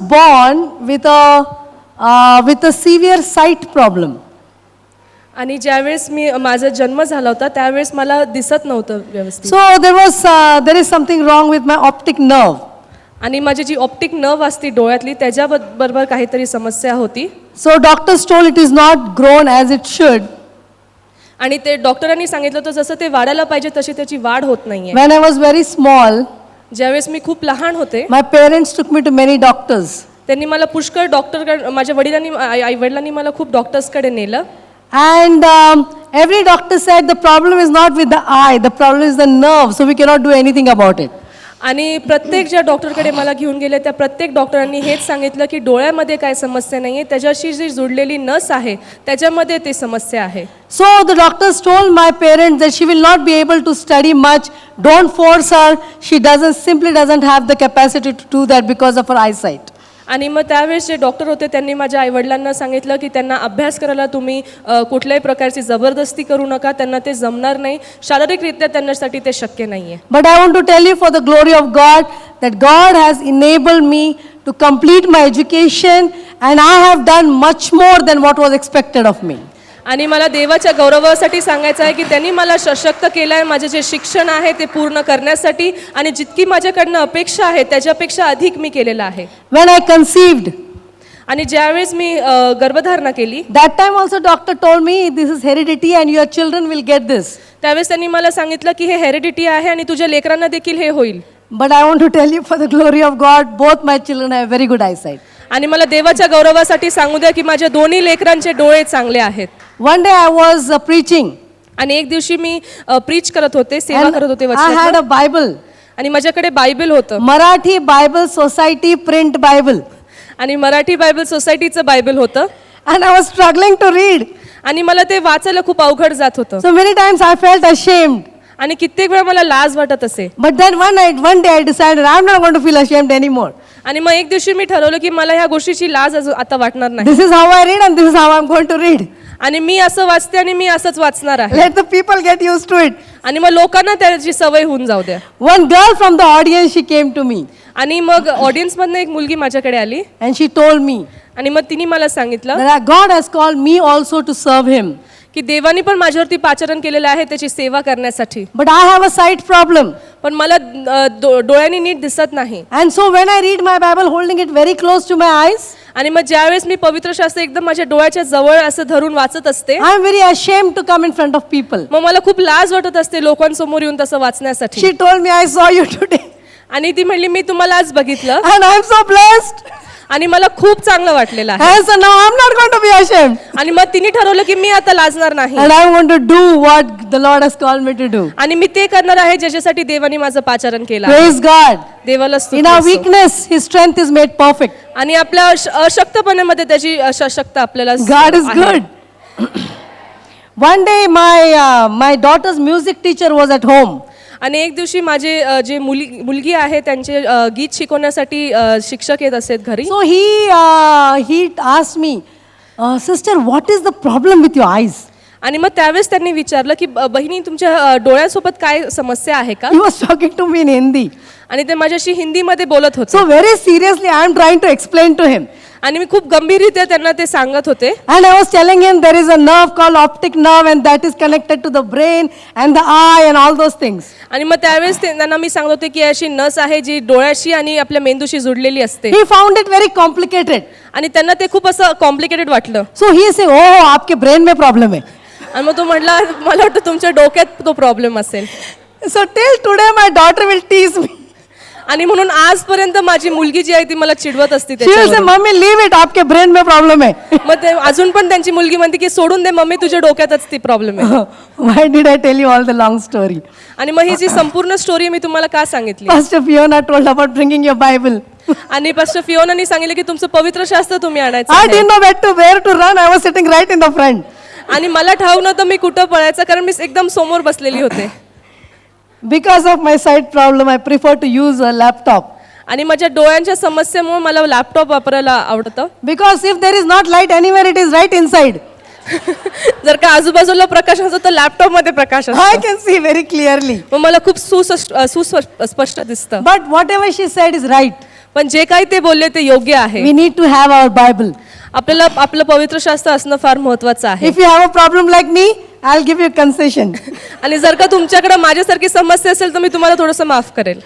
born with a severe sight problem. आणि ज्यावेळेस माझा जन्म झाला होता त्यावेळेस मला दिसत नव्हतं व्यवस्थित. So there is something wrong with my optic nerve. आणि माझी जी ऑप्टिक नर्व असते डोळ्यातली त्याच्याबरोबर काहीतरी समस्या होती. So doctors told it is not grown as it should. आणि ते डॉक्टरांनी सांगितलं होतं जसं ते वाढायला पाहिजे तशी त्याची वाढ होत नाहीये. When I was very small, ज्यावेळेस मी खूप लहान होते my parents took me to many doctors. त्यांनी मला पुष्कळ माझ्या आई वडिलांनी मला खूप डॉक्टर्सकडे नेलं. And every doctor said the problem is not with the eye, the problem is the nerve, so we cannot do anything about it. आणि प्रत्येक ज्या डॉक्टरकडे मला घेऊन गेले त्या प्रत्येक डॉक्टरांनी हेच सांगितलं की डोळ्यामध्ये काय समस्या नाहीये, त्याच्याशी जी जुडलेली नस आहे त्याच्यामध्ये ती समस्या आहे. So the doctors told my parents that she will not be able to study much. Don't force her. She simply doesn't have the capacity to do that because of her eyesight. आणि मग त्यावेळेस जे doctor होते त्यांनी माझ्या आईवडिलांना सांगितलं की त्यांना अभ्यास करायला तुम्ही कुठल्याही प्रकारची जबरदस्ती करू नका, त्यांना ते जमणार नाही, शारीरिकरित्या त्यांच्यासाठी ते शक्य नाहीये. But I want to tell you for the glory of God that God has enabled me to complete my education and I have done much more than what was expected of me. आणि मला देवाच्या गौरवासाठी सांगायचं आहे की त्यांनी मला सशक्त केलं आहे माझे जे शिक्षण आहे ते पूर्ण करण्यासाठी आणि जितकी माझ्याकडनं अपेक्षा आहे त्याच्यापेक्षा अधिक मी केलेलं आहे. When I conceived, आणि ज्यावेळेस मी गर्भधारणा केली that time also doctor told me this is heredity and your children will get this. त्यावेळेस त्यांनी मला सांगितलं की हे हेरिडिटी आहे आणि तुझ्या लेकरांना देखील हे होईल. But I want to tell you for the glory of God, both my children have very good eyesight. आणि मला देवाच्या गौरवासाठी सांगू द्या की माझ्या दोन्ही लेकरांचे डोळे चांगले आहेत. One day I was preaching. आणि एक दिवशी मी प्रीच करत होते, सेवा करत होते I had वचनाचं. a Bible, आणि माझ्याकडे बायबल होतं Marathi Bible Society print Bible, आणि मराठी बायबल सोसायटीचं बायबल होतं and I was struggling to read. आणि मला ते वाचायला खूप अवघड जात होतं. So many times I felt ashamed. आणि कित्येक वेळा मला लाज वाटत असे. But then one day I decided I'm not going to feel ashamed anymore. आणि मग एक दिवशी मी ठरवलं की मला ह्या गोष्टीची लाज आता वाटणार नाही. This is how I read and this is how I'm going to read. आणि मी असं वाचते आणि मी असंच वाचणार आहे. Let the people get used to it. आणि मग लोकांना त्याची सवय होऊन जाऊ द्या. One girl from the audience, she came to me आणि मग ऑडियन्स मधनं एक मुलगी माझ्याकडे आली and she told me आणि मग तिने मला सांगितलं that God has called me also to serve him. की देवानी पण माझ्यावरती पाचारण केलेलं आहे त्याची सेवा करण्यासाठी. But I have a sight problem. पण मला डोळ्यांनी नीट दिसत नाही. And so when I read my Bible holding it very close to my eyes, आणि मग ज्यावेळेस मी पवित्र शास्त्र एकदम माझ्या डोळ्याच्या जवळ असं धरून वाचत असते I am very ashamed to come in front of people. मग मला खूप लाज वाटत असते लोकांसमोर येऊन तसं वाचण्यासाठी. She told me, I saw you today आणि ती म्हणली मी तुम्हाला आज बघितलं and I am so blessed. आणि मला खूप चांगलं वाटलेलं आहे. And so now I'm not going to be ashamed. आणि मग तिने ठरवलं की मी आता लाजणार नाही And I want to do what the Lord has called me to do. आणि मी ते करणार आहे ज्याच्यासाठी देवानी माझं पाचारण केलं. Praise God. देवाला स्तुती In our असो. weakness, His strength is made perfect. आणि आपल्या अशक्तपणामध्ये त्याची सशक्त आपल्याला God is आहे. good. One day my daughter's music teacher was at home. आणि एक दिवशी माझे जे मुलगी आहे त्यांचे गीत शिकवण्यासाठी शिक्षक येत असतात घरी. So he asked me, sister, what is the problem with your eyes? आणि मग त्यावेळेस त्यांनी विचारलं की बहिणी तुमच्या डोळ्यासोबत काय समस्या आहे का. He was talking to me in Hindi. आणि ते माझ्याशी हिंदीमध्ये बोलत होते. So very seriously I am trying to explain to him. आणि मी खूप गंभीररित्या त्यांना ते सांगत होते. And I was telling him there is a nerve called optic nerve and that is connected to the brain and the eye and all those things. आणि मग त्यावेळेस त्यांना मी सांगत होते की अशी नस आहे जी डोळ्याशी आणि आपल्या मेंदूशी जुडलेली असते. He found it very complicated. आणि त्यांना ते खूप असं कॉम्प्लिकेटेड वाटलं. So he said, oh आपके brain में problem है. आणि मग तो म्हटला मला वाटतं तुमच्या डोक्यात तो प्रॉब्लेम असेल. So till today my daughter will tease me. आणि म्हणून आजपर्यंत माझी मुलगी जी आहे ती मला चिडवत असते She will say, त्याच्यावरून. मम्मी leave it, आपके brain में problem है. मग ते अजून पण त्यांची मुलगी म्हणते की सोडून दे मम्मी तुझ्या डोक्यातच ती प्रॉब्लेम आहे. Why did I tell you all the long story? आणि मग ही जी संपूर्ण स्टोरी मी तुम्हाला का सांगितली. Pastor Fiona told about bringing your Bible. आणि पास्टर फियोनानी सांगितलं की तुमचं पवित्र शास्त्र तुम्ही आणायचं I आहे. didn't know where to run. I was sitting right in the front. आणि मला ठाऊक नव्हतं मी कुठं पळायचं कारण मी एकदम समोर बसलेली होते. Because of my sight problem, I prefer to use a laptop. आणि माझ्या डोळ्यांच्या समस्येमुळे मला लॅपटॉप वापरायला आवडतं. Because if there is not light anywhere, it is right inside. जर का आजूबाजूला प्रकाश असतो तर लॅपटॉप मध्ये प्रकाश I असतो. can see very clearly. मग मला खूप सुस्पष्ट दिसतं. But whatever she said is right. पण जे काही ते बोलले ते योग्य आहे. We need to have our Bible. आपल्याला आपलं पवित्र शास्त्र असणं फार महत्वाचं आहे. If you have a problem like me, I'll give you a concession. आणि जर का तुमच्याकडे माझ्यासारखी समस्या असेल तर मी तुम्हाला थोडंसं माफ करेल.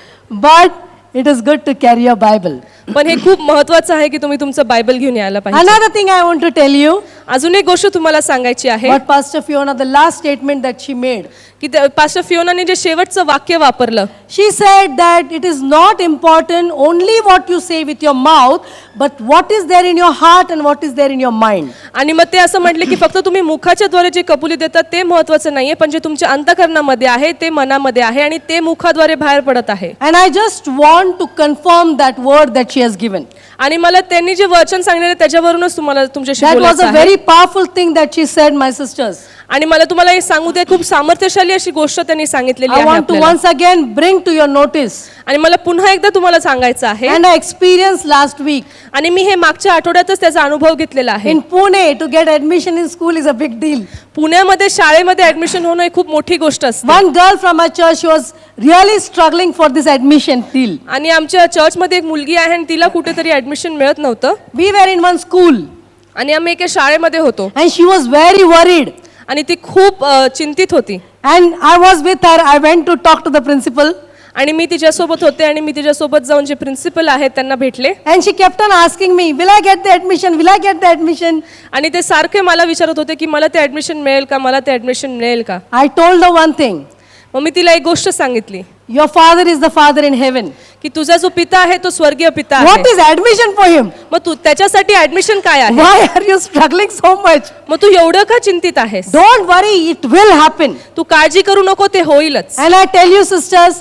But it is good to carry your Bible. पण हे खूप महत्वाचं आहे की तुम्ही तुमचं बायबल घेऊन यायला पाहिजे. Another thing I want to tell you, अजून एक गोष्ट तुम्हाला सांगायची आहे what Pastor Fiona, the last statement that she made. की पास्टर फियोनाने जे शेवटचं वाक्य वापरलं, She said that it is not important only what you say with your mouth, but what is there in your heart and what is there in your mind. आणि मग ते असं म्हटले की फक्त तुम्ही मुखाच्या द्वारे जे कबुली देतात ते महत्वाचं नाहीये, पण जे तुमच्या अंतःकरणामध्ये आहे ते मनामध्ये आहे आणि ते मुखाद्वारे बाहेर पडत आहे. And I just want to confirm that word that she has given. आणि मला त्यांनी जे वचन सांगितले त्याच्यावरूनच तुम्हाला तुमच्याशी That was बोलायचं a आहे. very powerful thing that she said, my sisters. आणि मला तुम्हाला हे सांगू दे, खूप सामर्थ्यशाली अशी गोष्ट त्यांनी सांगितलेली I आहे want to आपल्याला. once again bring to your notice. आणि मला पुन्हा एकदा तुम्हाला सांगायचं आहे, And I experienced last week आणि मी हे मागच्या आठवड्यातच त्याचा अनुभव घेतलेला आहे. in Pune. To get admission in school is a big deal. पुण्यामध्ये शाळेमध्ये ऍडमिशन होणं ही खूप मोठी गोष्ट असते. One girl from our church, she was really struggling for this admission deal. आणि आमच्या चर्चमध्ये एक मुलगी आहे आणि तिला कुठेतरी ऍडमिशन मिळत नव्हतं. We were in one school आणि आम्ही एका शाळेमध्ये होतो and she was very worried. आणि ती खूप चिंतित होती. And I was with her. I went to talk to the principal. आणि मी तिच्यासोबत होते आणि मी तिच्यासोबत जाऊन जे प्रिन्सिपल आहेत त्यांना भेटले. And she kept on asking me, will I get the admission? Will I get the admission? आणि ते सारखे मला विचारत होते की मला ते ऍडमिशन मिळेल का, मला ते ऍडमिशन मिळेल का. I told her one thing. मग मी तिला एक गोष्ट सांगितली Your father is the father in heaven. की तुझा जो पिता आहे तो स्वर्गीय पिता What आहे. is admission for him? मग तू त्याच्यासाठी ऍडमिशन काय आहे. Why are you struggling so much? मग तू एवढं का चिंतित आहेस. Don't worry, it will happen. तू काळजी करू नको, ते होईलच. And I tell you, sisters,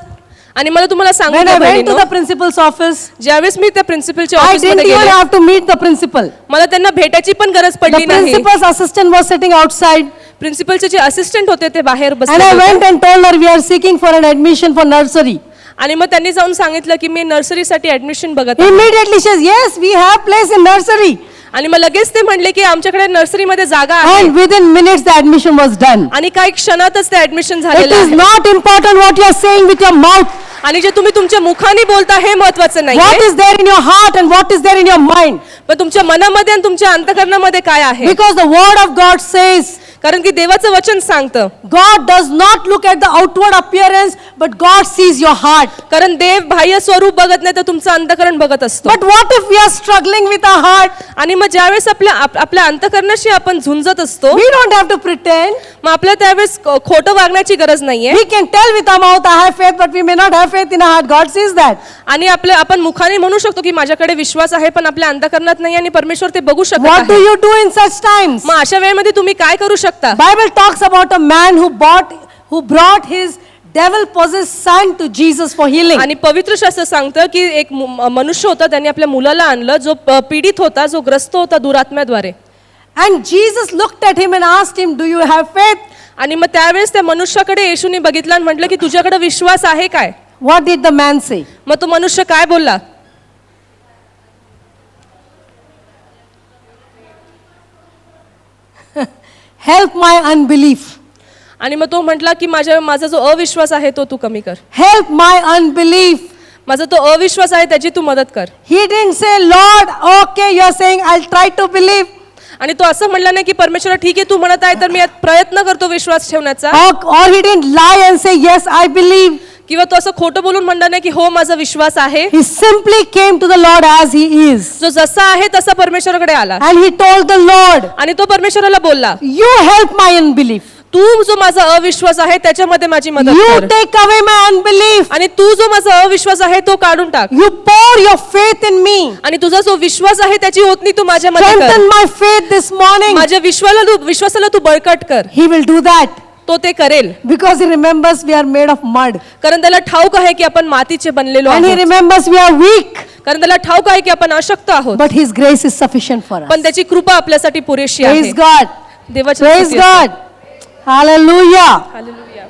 आणि मला तुम्हाला सांगू when द्या I went to बहिणींनो, the principal's office, ज्यावेळेस मी त्या प्रिन्सिपलच्या I ऑफिसमध्ये didn't even गेले, have to meet the principal. मला त्यांना भेटायची पण गरज The पडली नाही. principal's assistant was sitting outside. प्रिन्सिपलचे जे असिस्टंट होते ते बाहेर And बसले I होते. went and told her we are seeking for an admission for nursery. आणि मग त्यांनी जाऊन सांगितलं की मी नर्सरीसाठी ऍडमिशन बघत आहे. Immediately she says, yes, we have place in nursery. आणि मग लगेच ते म्हणले की आमच्याकडे नर्सरीमध्ये जागा आहे. And within minutes the admission was done. आणि काही क्षणातच ते ऍडमिशन It झालेलं is आहे. not important what you are saying with your mouth. आणि जे तुम्ही तुमच्या मुखाने बोलता हे महत्वाचं What नाहीये, is there in your heart and what is there in your mind. पण तुमच्या मनामध्ये आणि तुमच्या अंतःकरणामध्ये काय आहे. Because the word of God says, कारण की देवाचं वचन सांगतं, God does not look at the outward appearance, but God sees your heart. कारण देव बाह्य स्वरूप बघत नाही तर तुमचं अंतःकरण बघत असतो. But what if we are struggling with our heart? आणि मग ज्यावेळेस आपल्या अंतःकरणाशी आपण झुंजत असतो, We don't have to pretend. मग आपल्याला त्यावेळेस खोटं वागण्याची गरज नाहीये. We can tell with our mouth, I have faith, but we may not have faith in our heart. God sees that. आणि आपण मुखाने म्हणू शकतो की माझ्याकडे विश्वास आहे, पण आपल्या अंतःकरणात नाही आणि परमेश्वर ते बघू शकत What do आहे. you do in such times? मग अशा वेळेमध्ये तुम्ही काय करू शकता. Bible talks about a man who brought his devil possessed son to Jesus for healing. आणि पवित्र शास्त्र सांगतं की एक मनुष्य होता, त्यांनी आपल्या मुलाला आणलं जो पीडित होता, जो ग्रस्त होता दुरात्म्याद्वारे. And Jesus looked at him and asked him, do you have faith? आणि मग त्यावेळेस त्या मनुष्याकडे येशूने बघितलं आणि म्हटलं की तुझ्याकडे विश्वास आहे काय. What did the man say? मग तो मनुष्य काय बोलला. Help my unbelief. आणि मग तो म्हटला की माझा जो अविश्वास आहे तो तू कमी कर. Help my unbelief. माझा तो अविश्वास आहे त्याची तू मदत कर. He didn't say, Lord, okay, you are saying I'll try to believe. आणि तो असं म्हणला नाही की परमेश्वर ठीक आहे तू म्हणत आहे तर मी यात प्रयत्न करतो विश्वास ठेवण्याचा. Or he didn't lie and say, yes, I believe. किंवा तो असं खोटं बोलून म्हणला नाही की हो माझा विश्वास आहे. He simply came to the Lord as he is. जो जसा आहे तसा परमेश्वराकडे आला And he told the Lord, आणि तो परमेश्वराला बोलला, you help my unbelief. तू जो माझा अविश्वास आहे त्याच्यामध्ये माझी मदत You कर. take away my unbelief. आणि तू जो माझा अविश्वास आहे तो काढून टाक. You pour your faith in me. आणि तुझा जो विश्वास आहे त्याची ओतणी तू माझ्यामध्ये कर. Strengthen my faith this morning. माझ्या विश्वासाला तू बळकट कर. He will do that तो ते करेल. because he remembers we are made of mud. कारण त्याला ठाऊक आहे की आपण मातीचे बनलेलो And he आहोत. remembers we are weak. कारण त्याला ठाऊक आहे की आपण अशक्त आहोत. But his grace is sufficient for us. पण त्याची कृपा आपल्यासाठी पुरेशी आहे. Praise God. देवाची Praise स्तुती असो. God. Hallelujah. Hallelujah.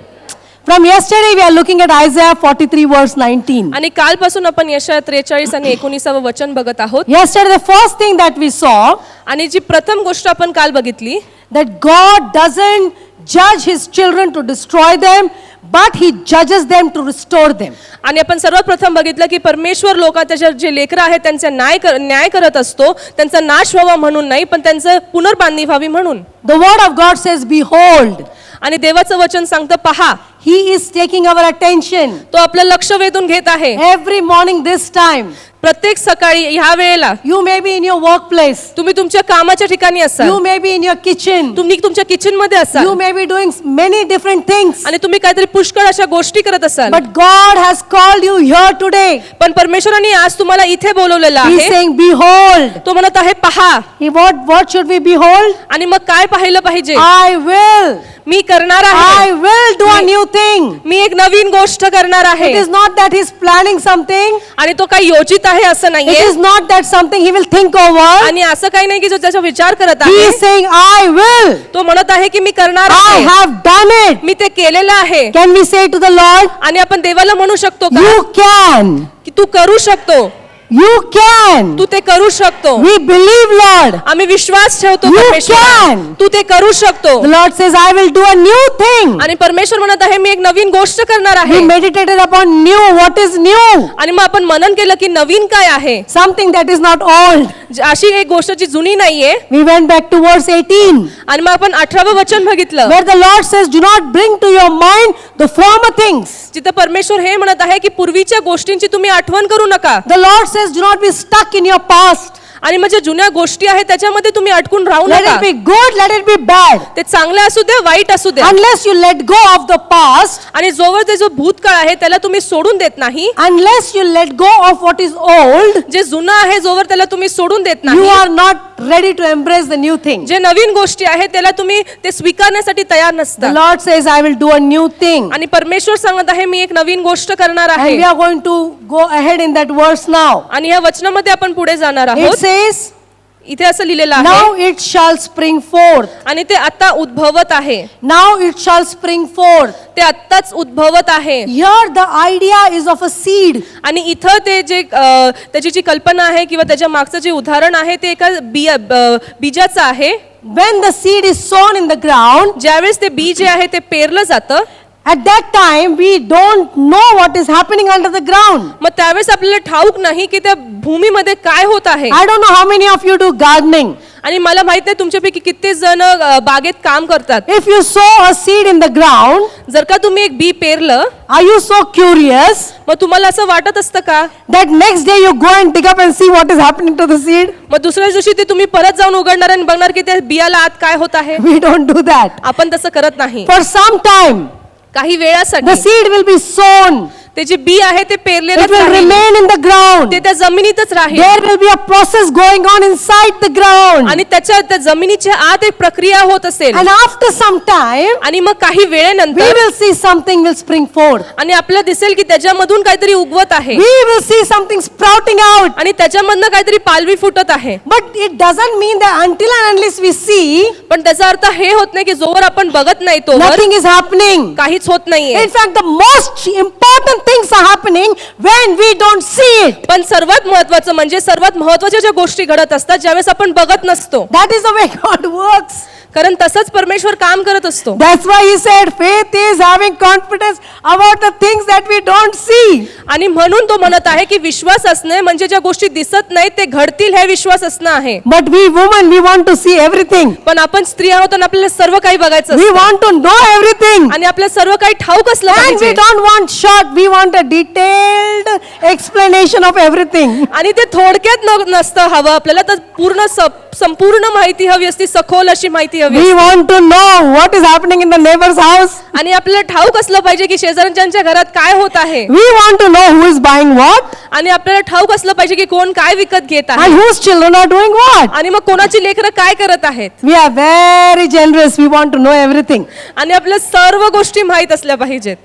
From yesterday, we are looking at Isaiah 43, verse 19. आणि कालपासून आपण यशाया 43 आणि 19 वचन बघत आहोत. Yesterday, the first thing that we saw, आणि जी प्रथम गोष्ट आपण काल बघितली, that God doesn't judge his children to destroy them, but he judges them to restore them. आणि आपण सर्वप्रथम बघितलं की परमेश्वर लोकांच्या जे लेकरं आहेत त्यांचा न्याय करत असतो, त्यांचा नाश व्हावा म्हणून नाही, पण त्यांचं पुनर्बांधणी व्हावी म्हणून. The word of God says, behold, आणि देवाचं वचन सांगतं, पहा, he is taking our attention. तो आपलं लक्ष वेधून घेत आहे. Every morning this time, प्रत्येक सकाळी ह्या वेळेला you may be in your workplace, तुम्ही तुमच्या कामाच्या ठिकाणी असाल, you may be in your kitchen, तुम्ही तुमच्या किचन मध्ये you असाल, may be doing many different things, आणि तुम्ही काहीतरी पुष्कळ अशा गोष्टी करत असाल. but God has called you here today. पण परमेश्वराने आज तुम्हाला इथे बोलवलेलं He is आहे. saying, behold. तो म्हणत आहे, पहा. What should we behold? आणि मग काय पाहिलं पाहिजे? I will. मी करणार आहे. I will do a new thing. मी एक नवीन गोष्ट करणार It आहे. is not that he's planning something. आणि तो काही योजित आहे असं It नाहीये. is not that something he will think over. आणि असं काही नाही की जो त्याचा विचार करत He आहे. is saying, I will. तो म्हणत आहे की मी करणार I आहे. have done it. मी ते केलेलं आहे. Can we say to the Lord, आणि आपण देवाला म्हणू शकतो का you can. की तू करू शकतो, You can. तू ते करू शकतो. We believe, Lord. आम्ही विश्वास ठेवतो You परमेश्वरा, can. तू ते करू शकतो. The Lord says, I will do a new thing. आणि परमेश्वर म्हणत आहे, मी एक नवीन गोष्ट करणार We आहे. meditated upon new. What is new? आणि मग आपण मनन केलं की नवीन काय आहे, Something that is not old. अशी एक गोष्ट जी जुनी नाहीये. We went back to verse 18, आणि मग आपण 18वं वचन बघितलं, where the Lord says, do not bring to your mind the former things. जिथं परमेश्वर हे म्हणत आहे की पूर्वीच्या गोष्टींची तुम्ही आठवण करू नका. The Lord says, do not be stuck in your past. आणि म्हणजे जुन्या गोष्टी आहेत त्याच्यामध्ये तुम्ही अटकून राहू Let नका. it be good, let it be bad. ते चांगले असू दे, वाईट असू दे. Unless you let go of the past, आणि जोवर ते जो भूतकाळ आहे त्याला तुम्ही सोडून देत नाही, unless you let go of what is old, जे जुनं आहे जोवर त्याला तुम्ही सोडून देत you नाही, are not ready to embrace the new thing. जे नवीन गोष्टी आहेत त्याला तुम्ही ते स्वीकारण्यासाठी तयार The नसता. Lord says, I will do a new thing. आणि परमेश्वर सांगत आहे, मी एक नवीन गोष्ट करणार And आहे. we are going to go ahead in that verse now. आणि या वचनामध्ये आपण पुढे जाणार It आहोत. says, इथे असं लिहिलेलं आहे, now it shall spring forth. आणि ते आता उद्भवत आहे. Now it shall spring forth. ते आत्ताच उद्भवत आहे. Here the idea is of a seed. आणि इथं ते जे त्याची जी कल्पना आहे किंवा त्याच्या मागचं जे उदाहरण आहे ते एका बीजाचं आहे. When the seed is sown in the ground, ज्यावेळेस ते बी जे आहे ते पेरलं जातं, at that time we don't know what is happening under the ground. मग त्यावेळेस आपल्याला ठाऊक नाही की त्या भूमीमध्ये काय होत आहे. I don't know how many of you do gardening. आणि मला माहित नाही तुमच्यापैकी किती जण बागेत काम करतात. If you sow a seed in the ground, जर का तुम्ही एक बी पेरलं, are you so curious मग तुम्हाला असं वाटत असतं का that next day you go and dig up and see what is happening to the seed? मग दुसऱ्या दिवशी ते तुम्ही परत जाऊन उघडणार आणि बघणार की त्या बियाला आत काय होत आहे. We don't do that. आपण तसं करत नाही. For some time, काही the वेळासाठी seed will be sown. ते जे बी आहे ते It will पेरलेलं remain in the ground. ते त्या जमिनीतच राहील. There will be a process going on inside the ground. आणि त्या जमिनीच्या आत एक प्रक्रिया होत असेल. And after some time, आणि मग काही we वेळेनंतर will see something will spring forth. आणि आपल्याला दिसेल की त्याच्यामधून काहीतरी उगवत आहे. We will see something sprouting out. आणि त्याच्यामधनं काहीतरी पालवी फुटत आहे. But it doesn't mean that until and unless we see, पण त्याचा अर्थ हे होत नाही की जोवर आपण बघत नाही तोवर nothing is happening. काहीच होत नाहीये. In fact, the most important things are happening when we don't see it. पण सर्वात महत्वाचं म्हणजे सर्वात महत्वाच्या ज्या गोष्टी घडत असतात ज्यावेळेस आपण बघत नसतो. That is the way God works. कारण तसंच परमेश्वर काम करत असतो. That's why he said faith is having confidence about the things that we don't see. आणि म्हणून तो म्हणत आहे की विश्वास असणे म्हणजे ज्या गोष्टी दिसत नाहीत ते घडतील हे विश्वास असणं आहे. But we women, we want to see everything. पण आपण स्त्री आहोत आणि आपल्याला सर्व काही बघायचं We असतं. want to know everything. आणि आपल्याला सर्व काही ठाऊक असलं And we पाहिजे. don't want short, we want a detailed explanation of everything. आणि ते थोडक्यात नसतं हवं आपल्याला, तर पूर्ण संपूर्ण माहिती हवी असती, सखोल अशी माहिती हवी We असती. want to know what is happening in the neighbor's house. आणि आपल्याला ठाऊक असलं पाहिजे की शेजारच्यांच्या घरात काय होत आहे. We want to know who is buying what आणि आपल्याला ठाऊक असलं पाहिजे की कोण काय विकत घेत आहे. and whose children are doing what. आणि मग कोणाची लेकरं काय करत आहेत. We are very generous. We want to know everything. आणि आपल्याला सर्व गोष्टी माहित असल्या पाहिजेत.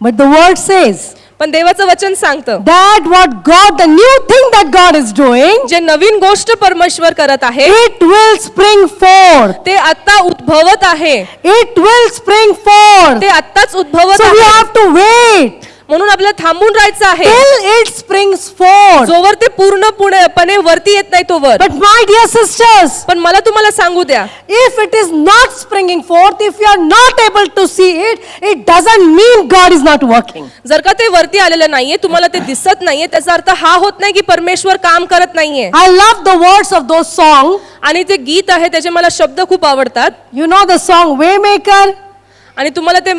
But the word says, पण देवाचं वचन सांगतं that what God, the new thing that God is doing, जे नवीन गोष्ट परमेश्वर करत आहे it will spring forth. ते आता उद्भवत आहे, It will spring forth. ते आत्ताच उद्भवत So we आहे. have to wait म्हणून आपल्याला थांबून राहायचं आहे till it springs forth. जोवर ते पूर्णपणे वरती येत नाही तोवर. But my dear sisters, पण मला तुम्हाला सांगू द्या, if it is not springing forth, if you are not able to see it, it doesn't mean God is not working. जर का ते वरती आलेलं नाहीये, तुम्हाला ते दिसत नाहीये, त्याचा अर्थ हा होत नाही की परमेश्वर काम करत नाहीये. I love the words of those songs. आणि ते गीत आहे त्याचे मला शब्द खूप आवडतात. You know the song Waymaker? आणि तुम्हाला ते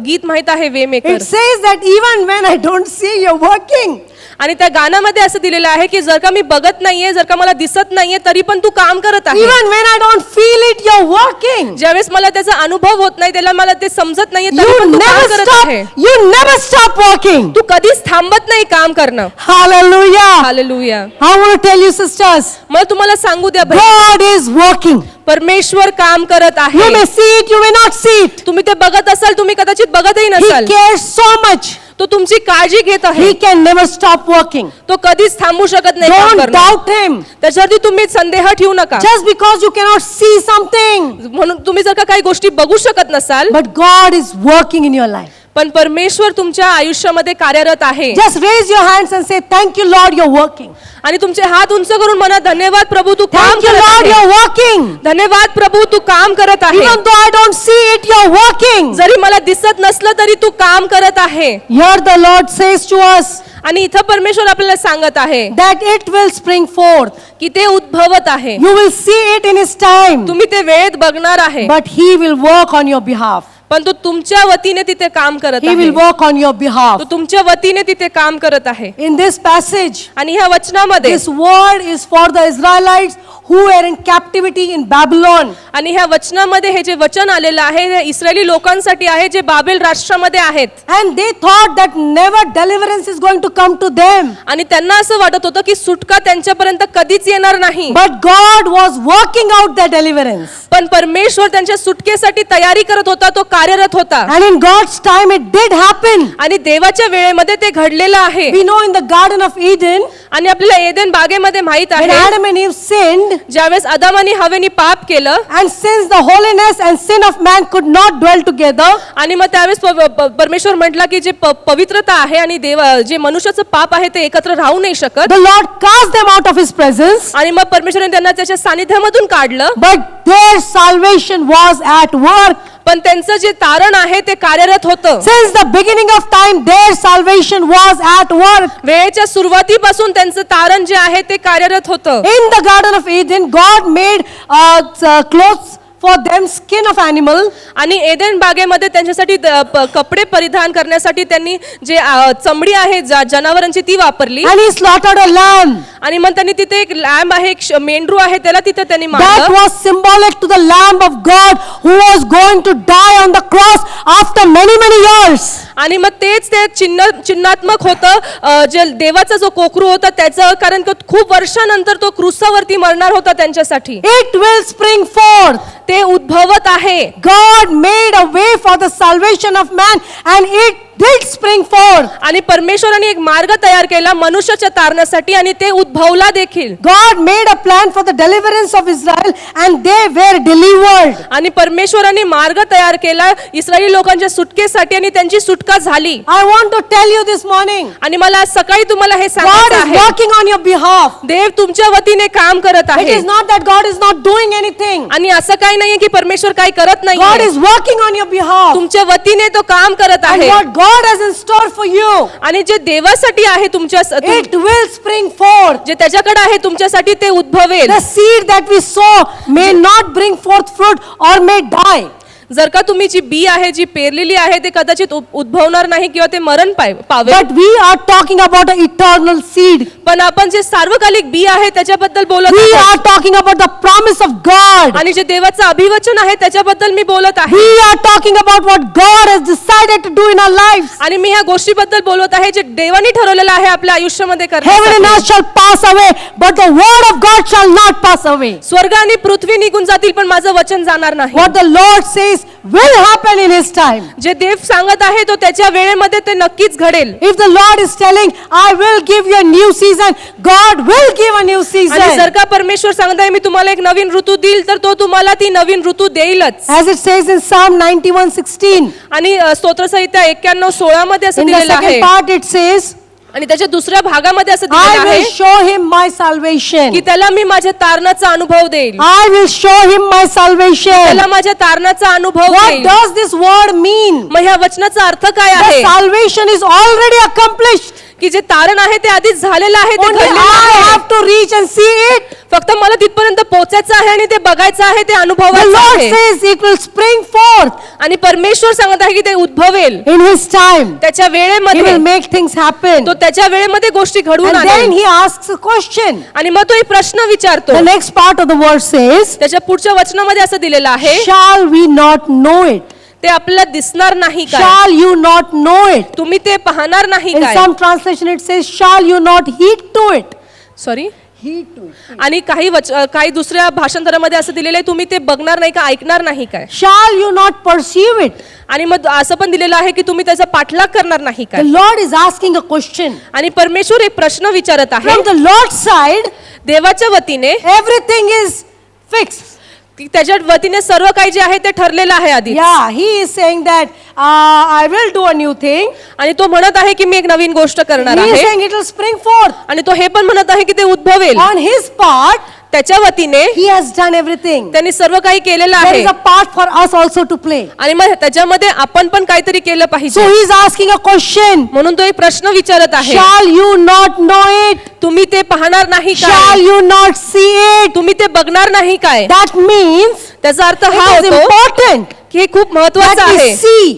गीत माहित आहे वे maker. It says that even when I don't see, you're working. आणि त्या गाण्यामध्ये असं दिलेलं आहे की जर का मी बघत नाहीये, जर का मला दिसत नाहीये, तरी पण तू काम करत आहे. Even when I don't feel it, you're working. ज्यावेळेस मला त्याचा अनुभव होत नाही, त्याला मला ते समजत नाहीये, तरी You पण तू काम never करत stop. आहे. You never stop working. तू कधीच थांबत नाही काम करणं. Hallelujah. Hallelujah. I want to tell you, sisters, मला तुम्हाला सांगू द्या बहिणी, God is working. परमेश्वर काम करत You आहे. may see it, you may not see it. तुम्ही ते बघत असाल, तुम्ही कदाचित बघतही He नसाल. cares so much. तो तुमची काळजी घेत आहे. He can never stop working. तो कधीच थांबू शकत नाही काम Don't करणं. doubt him. त्याच्यावरती तुम्ही संदेह ठेवू नका. Just because you cannot see something. म्हणून तुम्ही जर का काही गोष्टी बघू शकत नसाल, But God is working in your life. पण परमेश्वर तुमच्या आयुष्यामध्ये कार्यरत आहे. Just raise your hands and say, thank you, Lord, you're working. आणि तुमचे हात उंच करून म्हणा, धन्यवाद प्रभू तू काम Thank you, करत Lord, आहे. you're working. धन्यवाद प्रभू तू काम करत आहे. Even though I don't see it, you're working. जरी मला दिसत नसलं तरी तू काम करत आहे. Here the Lord says to us आणि इथं परमेश्वर आपल्याला सांगत आहे that it will spring forth. की ते उद्भवत आहे. You will see it in His time. तुम्ही ते वेळेत बघणार आहे, But He will work on your behalf. पण तो तुमच्या वतीने तिथे काम करत He will आहे. work on your behalf. तो तुमच्या वतीने तिथे काम करत आहे. In this passage, आणि ह्या वचनामध्ये this word is for the Israelites who were in captivity in Babylon. आणि ह्या वचनामध्ये हे जे वचन आलेलं आहे हे इस्रायली लोकांसाठी आहे जे बाबेल राष्ट्रामध्ये आहेत. And they thought that never deliverance is going to come to them. आणि त्यांना असं वाटत होतं की सुटका त्यांच्यापर्यंत कधीच येणार नाही. But God was working out their deliverance. पण परमेश्वर त्यांच्या सुटकेसाठी तयारी करत होता, तो कार्यरत होता. And in God's time it did happen. आणि देवाच्या वेळेमध्ये ते घडलेलं आहे. We know in the Garden of Eden, आणि आपल्याला एदेन बागेमध्ये माहित when आहे Adam and Eve sinned, ज्यावेळेस आदम आणि हवेनी पाप केलं and since the holiness and sin of man could not dwell together, आणि मग त्यावेळेस परमेश्वर म्हटला की जे पवित्रता आहे आणि देव जे मनुष्याचं पाप आहे ते एकत्र राहू नाही शकत. the Lord cast them out of His presence, आणि मग परमेश्वराने त्यांना त्याच्या सानिध्यामधून काढलं. but their salvation was at work. पण त्यांचं जे तारण आहे ते कार्यरत होतं. Since the beginning of time, their salvation was at work. वेळेच्या सुरुवातीपासून त्यांचं तारण जे आहे ते कार्यरत होतं. In the Garden of Eden, God made clothes for them, skin of animal. आणि एदेन बागेमध्ये त्यांच्यासाठी कपडे परिधान करण्यासाठी त्यांनी जे चमडी आहे जनावरांची ती वापरली. And He slaughtered a lamb. आणि मग त्यांनी तिथे एक लॅम्ब आहे, एक मेंढरू आहे, त्याला तिथे त्यांनी That मारलं. was symbolic to the Lamb of God who was going to die on the cross after many, many years. आणि मग तेच ते चिन्हात्मक होतं जे देवाचा जो कोकरू होता त्याचं, कारण खूप वर्षानंतर तो क्रूसावरती मरणार होता त्यांच्यासाठी. It will spring forth. ते उद्भवत आहे. God made a way for the salvation of man, and it did spring forth. आणि परमेश्वराने एक मार्ग तयार केला मनुष्याच्या तारणासाठी आणि ते उद्भवला देखील. God made a plan for the deliverance of Israel, and they were delivered. आणि परमेश्वराने मार्ग तयार केला इस्रायली लोकांच्या सुटकेसाठी आणि त्यांची सुटका झाली. I want to tell you this morning, आणि मला आज सकाळी तुम्हाला हे God सांगायचं is आहे, working on your behalf. देव तुमच्या वतीने काम करत It आहे. is not that God is not doing anything. आणि असं काही नाहीये की परमेश्वर काही करत God नाही. is working on your behalf. तुमच्या वतीने तो काम करत And आहे. what God has in store for you, आणि जे देवासाठी आहे तुमच्या it will spring forth. जे त्याच्याकडे आहे तुमच्यासाठी ते उद्भवेल. The seed that we sow may not bring forth fruit or may die. जर का तुम्ही जी बी आहे जी पेरलेली आहे ते कदाचित उद्भवणार नाही किंवा ते मरण पावेल. But we are talking about an eternal seed. पण आपण जे सार्वकालिक बी आहे त्याच्याबद्दल बोलत We आहोत. are talking about the promise of God. आणि जे देवाचं अभिवचन आहे त्याच्याबद्दल मी बोलत आहे. We are talking about what God has decided to do in our lives. आणि मी ह्या गोष्टीबद्दल बोलत आहे जे देवाने ठरवलेलं आहे आपल्या आयुष्यामध्ये Heaven and करण्यासाठी. earth shall pass away, but the word of God shall not pass away. स्वर्ग आणि पृथ्वी निघून जातील पण माझं वचन जाणार नाही. What the Lord says will happen in His time. जे देव सांगत आहे तो त्याच्या वेळेमध्ये ते नक्कीच घडेल. If the Lord is telling, I will give you a new season, God will give a new आणि season. जर का परमेश्वर सांगत आहे मी तुम्हाला एक नवीन ऋतू देईल तर तो तुम्हाला ती नवीन ऋतू देईलच. As it says in Psalm 91:16. आणि स्तोत्रसंहिता 91:16 मध्ये असं In the दिलेलं आहे second part it says, आणि त्याच्या दुसऱ्या भागामध्ये असं I दिलेलं आहे will show him my salvation. की त्याला मी माझ्या तारणाचा अनुभव देईल. I will show him my salvation. त्याला माझ्या तारणाचा अनुभव What देईल. does this word mean? मग ह्या वचनाचा अर्थ काय The आहे? salvation is already accomplished. की जे तारण आहे ते आधीच झालेलं आहे, ते Only घडलेलं I आहे. have to reach and see it. फक्त मला तिथपर्यंत पोहोचायचं आहे आणि ते बघायचं आहे, ते The अनुभवायचं Lord आहे. says it will spring forth आणि परमेश्वर सांगत आहे की ते उद्भवेल in His time. त्याच्या He वेळेमध्ये. will make things happen. तो त्याच्या वेळेमध्ये गोष्टी घडवून And then आणेल. He asks a question. आणि मग तो एक प्रश्न विचारतो. The next part of the verse says, त्याच्या पुढच्या वचनामध्ये असं दिलेलं आहे shall we not know it? ते आपल्याला दिसणार नाही काय, Shall you not know it? तुम्ही ते पाहणार नाही In काय. some translation it says, shall you not heed to it? Sorry. Heed to it. आणि काही दुसऱ्या भाषांतरामध्ये असं दिलेलं आहे तुम्ही ते बघणार नाही का, ऐकणार नाही काय. Shall you not perceive it? आणि मग असं पण दिलेलं आहे की तुम्ही त्याचा पाठलाग करणार नाही The काय. Lord is asking a question. आणि परमेश्वर एक प्रश्न विचारत आहे. From the Lord's side, देवाच्या वतीने everything is fixed. की त्याच्या वतीने सर्व काही जे आहे ते ठरलेलं आहे आधी. Yeah, He is saying that I will do a new thing. आणि तो म्हणत आहे की मी एक नवीन गोष्ट करणार He is आहे. saying it will spring forth. आणि तो हे पण म्हणत आहे की ते उद्भवेल. On His part, त्याच्या वतीने He has done everything. त्यांनी सर्व काही केलेलं There आहे. is a part for us also to play. आणि मग त्याच्यामध्ये आपण पण काहीतरी केलं So पाहिजे. He is asking a question. म्हणून तो एक प्रश्न विचारत आहे. Shall you not know it? तुम्ही ते पाहणार नाही Shall काय, you not see it? तुम्ही ते बघणार नाही काय. That means त्याचा अर्थ हा it is होतो important की हे खूप महत्वाचं that we आहे see,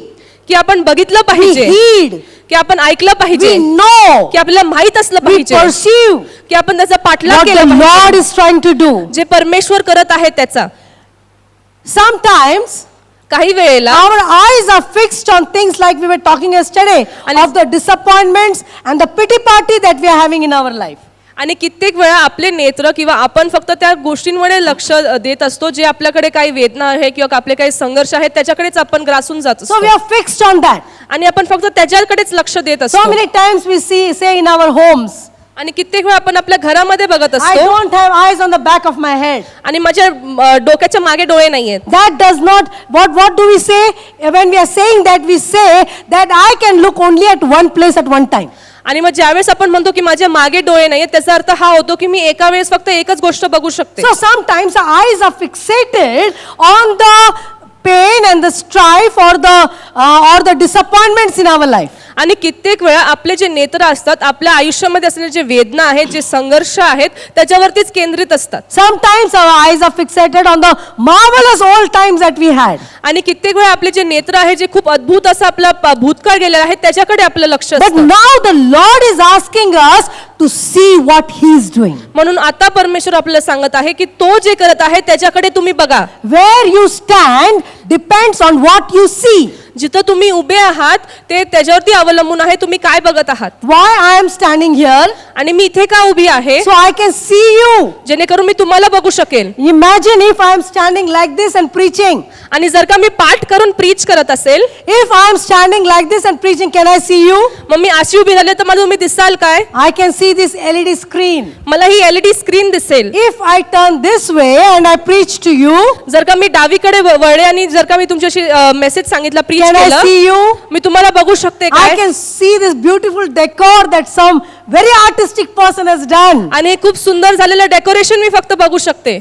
की आपण बघितलं we पाहिजे, heed, की आपण ऐकलं पाहिजे, we know, की आपल्याला माहित असलं we पाहिजे, perceive की आपण त्याचा पाठलाग what केला the पाहिजे, Lord is trying to do. जे परमेश्वर करत आहे त्याचा. Sometimes काही वेळेला our eyes are fixed on things like we were talking yesterday And of the disappointments and the pity party that we are having in our life. आणि कित्येक वेळा आपले नेत्र किंवा आपण फक्त त्या गोष्टींकडे लक्ष देत असतो जे आपल्याकडे काही वेदना आहे किंवा आपले काही संघर्ष आहेत त्याच्याकडेच आपण ग्रासून जात So we असतो. are fixed on that. आणि आपण फक्त त्याच्याकडेच लक्ष देत So असतो. many times we say in our homes, आणि कित्येक वेळा आपण आपल्या घरामध्ये बघत I असतो don't have eyes on the back of my head. आणि माझ्या डोक्याच्या मागे डोळे नाहीयेत. That does not, what do we say? When we are saying that, we say that I can look only at one place at one time. आणि मग ज्यावेळेस आपण म्हणतो की माझ्या मागे डोळे नाहीयेत त्याचा अर्थ हा होतो की मी एका वेळेस फक्त एकच गोष्ट बघू शकते. So sometimes our eyes are fixated on the pain and the strife or the disappointments in our life. आणि कित्येक वेळा आपले जे नेत्र असतात आपल्या आयुष्यामध्ये असलेले जे वेदना आहेत जे संघर्ष आहेत त्याच्यावरतीच केंद्रित असतात. Sometimes our eyes are fixated on the marvelous old times that we had. आणि कित्येक वेळा आपले जे नेत्र आहे जे खूप अद्भुत असं आपला भूतकाळ गेलेला आहे त्याच्याकडे आपलं लक्ष But असतं. now the Lord is asking us to see what He is doing. म्हणून आता परमेश्वर आपल्याला सांगत आहे की तो जे करत आहे त्याच्याकडे तुम्ही बघा. Where you stand depends on what you see. जिथं तुम्ही उभे आहात ते त्याच्यावरती अवलंबून आहे तुम्ही काय बघत आहात. Why I am standing here? आणि मी इथे का उभी आहे So I can see you. जेणेकरून मी तुम्हाला बघू शकेल. Imagine if I am standing like this and preaching. आणि जर का मी पाठ करून प्रीच करत असेल If I am standing like this and preaching, can I see you? मग मी अशी उभी राहिले तर मला तुम्ही दिसाल काय. I can see this LED screen. मला ही LED स्क्रीन दिसेल. If I turn this way and I preach to you, जर का मी डावीकडे वळले आणि जर का मी तुमच्याशी मेसेज सांगितला प्रीच can I केलं see you? मी तुम्हाला बघू शकते I काय. can see this beautiful decor that some very artistic person has done. आणि खूप सुंदर झालेलं डेकोरेशन मी फक्त बघू शकते.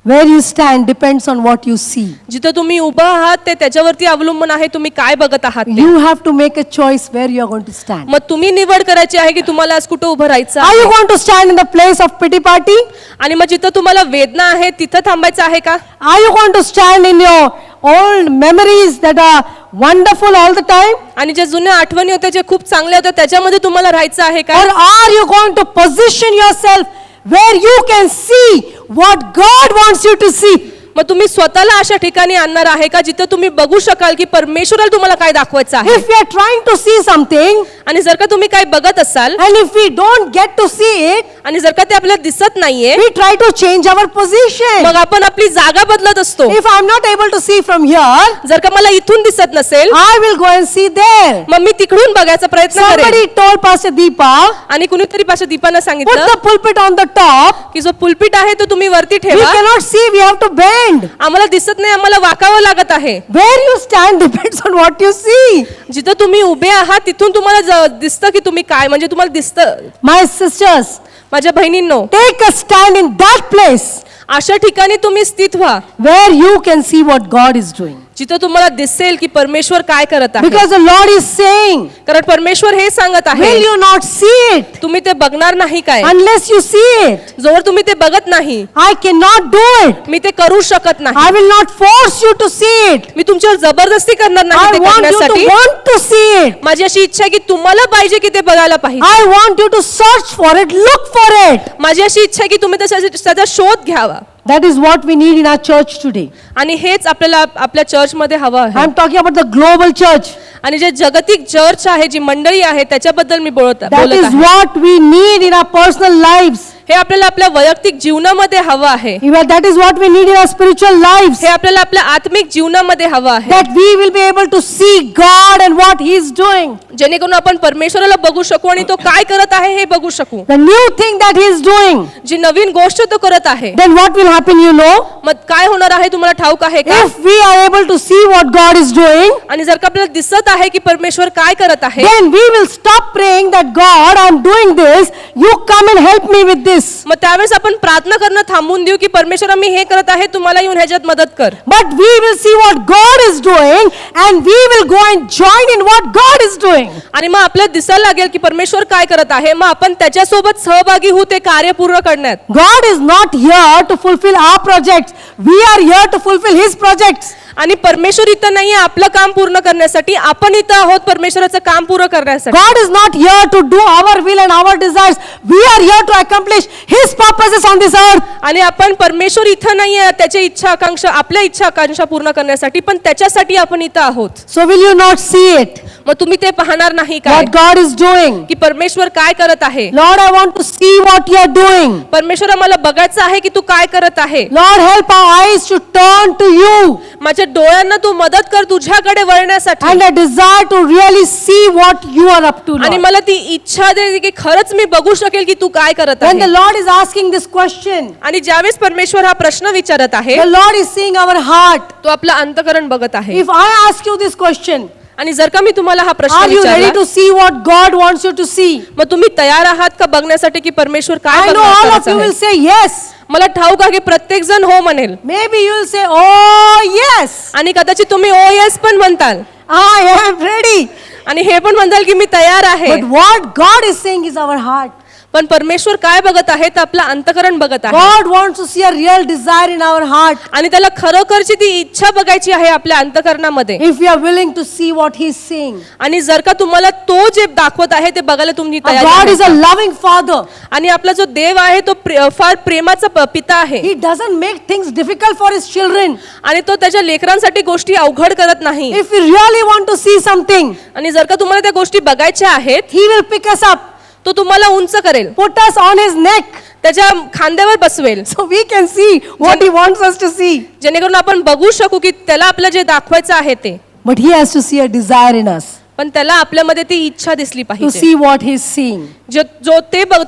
Where you stand depends on what you see. जिथं तुम्ही उभं आहात ते त्याच्यावरती अवलंबून आहे तुम्ही काय बघत आहात ते. You have to make a choice where you are going to stand. मग तुम्ही निवड करायची आहे की तुम्हाला आज कुठं उभं राहायचं Are you आहे. going to stand in the place of pity party? आणि मग जिथं तुम्हाला वेदना आहे तिथं थांबायचं आहे का. Are you going to stand in your old memories that are wonderful all the time? आणि ज्या जुन्या आठवणी होत्या जे खूप चांगल्या होत्या त्याच्यामध्ये तुम्हाला राहायचं आहे का. Or are you going to position yourself where you can see what God wants you to see? मग तुम्ही स्वतःला अशा ठिकाणी आणणार आहे का जिथे तुम्ही बघू शकाल की परमेश्वराला तुम्हाला काय दाखवायचं आहे? If we are trying to see something आणि जर का तुम्ही काय बघत असाल and if we don't get to see it, आणि जर का ते आपल्याला दिसत नाहीये, we try to change our position. मग आपण आपली जागा बदलत असतो. If I'm not able to see from here, जर का मला इथून दिसत नसेल, I will go and see there. मग मी तिकडून बघायचा प्रयत्न करेन. Somebody told Pastor Deepa, आणि कुणीतरी पाशा दीपानं put सांगितलं the pulpit on the top. की जो पुलपीट आहे तो तुम्ही वरती We ठेवा. cannot see, we have to bend. आम्हाला दिसत नाही, आम्हाला वाकावं लागत आहे. Where you stand depends on what you see. जिथं तुम्ही उभे आहात तिथून तुम्हाला दिसतं की तुम्ही काय, म्हणजे तुम्हाला दिसतं. My sisters, माझ्या बहिणींनो, take a stand in that place अशा ठिकाणी तुम्ही स्थित व्हा where you can see what God is doing. जिथं तुम्हाला दिसेल की परमेश्वर काय करत आहे. Because the Lord is saying, कारण परमेश्वर हे सांगत आहे, will you not see it तुम्ही ते बघणार नाही काय? unless you see it? जोवर तुम्ही ते बघत नाही, I cannot do it. मी ते करू शकत नाही. I will not force you to see it. मी तुमच्यावर जबरदस्ती करणार नाही I ते want you to करण्यासाठी. want to see it. माझी अशी इच्छा आहे की तुम्हाला पाहिजे की ते बघायला पाहिजे. I want you to search for it, look for it. माझी अशी इच्छा आहे की तुम्ही त्याचा शोध घ्यावा. That is what we need in our church today. आणि हेच आपल्याला आपल्या चर्च मध्ये हवं आहे. I'm talking about the global church. आणि जे जागतिक चर्च आहे, जी मंडळी आहे, त्याच्याबद्दल मी बोलत That is आहे. what we need in our personal lives. हे आपल्याला आपल्या वैयक्तिक जीवनामध्ये हवं आहे. That is what we need in our spiritual lives. हे आपल्याला आपल्या आत्मिक जीवनामध्ये हवं आहे. That we will be able to see God and what He is doing. जेणेकरून आपण परमेश्वराला बघू शकू आणि तो काय करत आहे हे बघू शकू. The new thing that He is doing. जी नवीन गोष्ट तो करत आहे, Then what will happen, you know? मग काय होणार आहे तुम्हाला ठाऊक आहे का? If we are able to see what God is doing, आणि जर का आपल्याला दिसत आहे की परमेश्वर काय करत आहे, then we will stop praying that God, I'm doing this, you come and help me with this. मग त्यावेळेस आपण प्रार्थना करणं थांबून देऊ की परमेश्वर मी हे करत आहे, तुम्हाला येऊन ह्याच्यात मदत कर. But we will see what God is doing and we will go and join in what God is doing. आणि मग आपल्याला दिसायला लागेल की परमेश्वर काय करत आहे, मग आपण त्याच्यासोबत सहभागी होऊ ते कार्य पूर्ण करण्यात. God is not here to fulfill our projects. We are here to fulfill His projects. आणि परमेश्वर इथं नाहीये आपलं काम पूर्ण करण्यासाठी, आपण इथं आहोत परमेश्वराचं काम पूर्ण करण्यासाठी. God is not here to do our will and our desires. We are here to accomplish His purposes on this earth. आणि आपण परमेश्वर इथं नाहीये त्याची इच्छा आकांक्षा, आपल्या इच्छा आकांक्षा पूर्ण करण्यासाठी, पण त्याच्यासाठी आपण इथं आहोत. So will you not see it? मग तुम्ही ते पाहणार नाही काय What God is doing? की परमेश्वर काय करत आहे? Lord, I want to see what you are doing. परमेश्वर आम्हाला बघायचं आहे की तू काय करत आहे. Lord, help our eyes to turn to you माझ्या डोळ्यांना तू मदत कर तुझ्याकडे वळण्यासाठी. and a desire to really see what you are up to, आणि Lord. मला ती इच्छा दे की खरंच मी बघू शकेल की तू काय करत When the आहे. Lord is asking this question, आणि ज्यावेळेस परमेश्वर हा प्रश्न विचारत आहे, the Lord is seeing our heart. तो आपलं अंतःकरण बघत आहे. If I ask you this question, आणि जर का मी तुम्हाला हा प्रश्न are you ready विचारला, to see what God wants you to see? मग तुम्ही तयार आहात का बघण्यासाठी की परमेश्वर काय I know all of करत you will आहे? say yes. मला ठाऊक आहे की प्रत्येक जण हो म्हणेल, Maybe you will say, oh yes, आणि कदाचित तुम्ही ओ येस पण म्हणताल, I am ready. आणि हे पण म्हणताल की मी तयार आहे. But what God is saying is our heart. पण परमेश्वर काय बघत आहे तर आपलं अंतःकरण बघत आहे. God wants to see a real desire in our heart. आणि त्याला खरोखरची ती इच्छा बघायची आहे आपल्या अंतःकरणामध्ये. If we are willing to see what He is seeing. आणि जर का तुम्हाला तो जे दाखवत आहे ते बघायला तुम्ही Our तयार God is a आहात. loving Father. आणि आपला जो देव आहे तो फार प्रेमाचा पिता आहे. He doesn't make things difficult for His children. आणि तो त्याच्या लेकरांसाठी गोष्टी अवघड करत नाही. If we really want to see something, आणि जर का तुम्हाला त्या गोष्टी बघायच्या आहेत, He will pick us up, तो तुम्हाला उंच करेल, put us on His neck, त्याच्या खांद्यावर बसवेल, so we can see what He wants us to see. जेणेकरून आपण बघू शकू की त्याला आपलं जे दाखवायचं आहे ते. But He has to see a desire in us पण त्याला आपल्यामध्ये ती इच्छा दिसली to पाहिजे, see what He is seeing,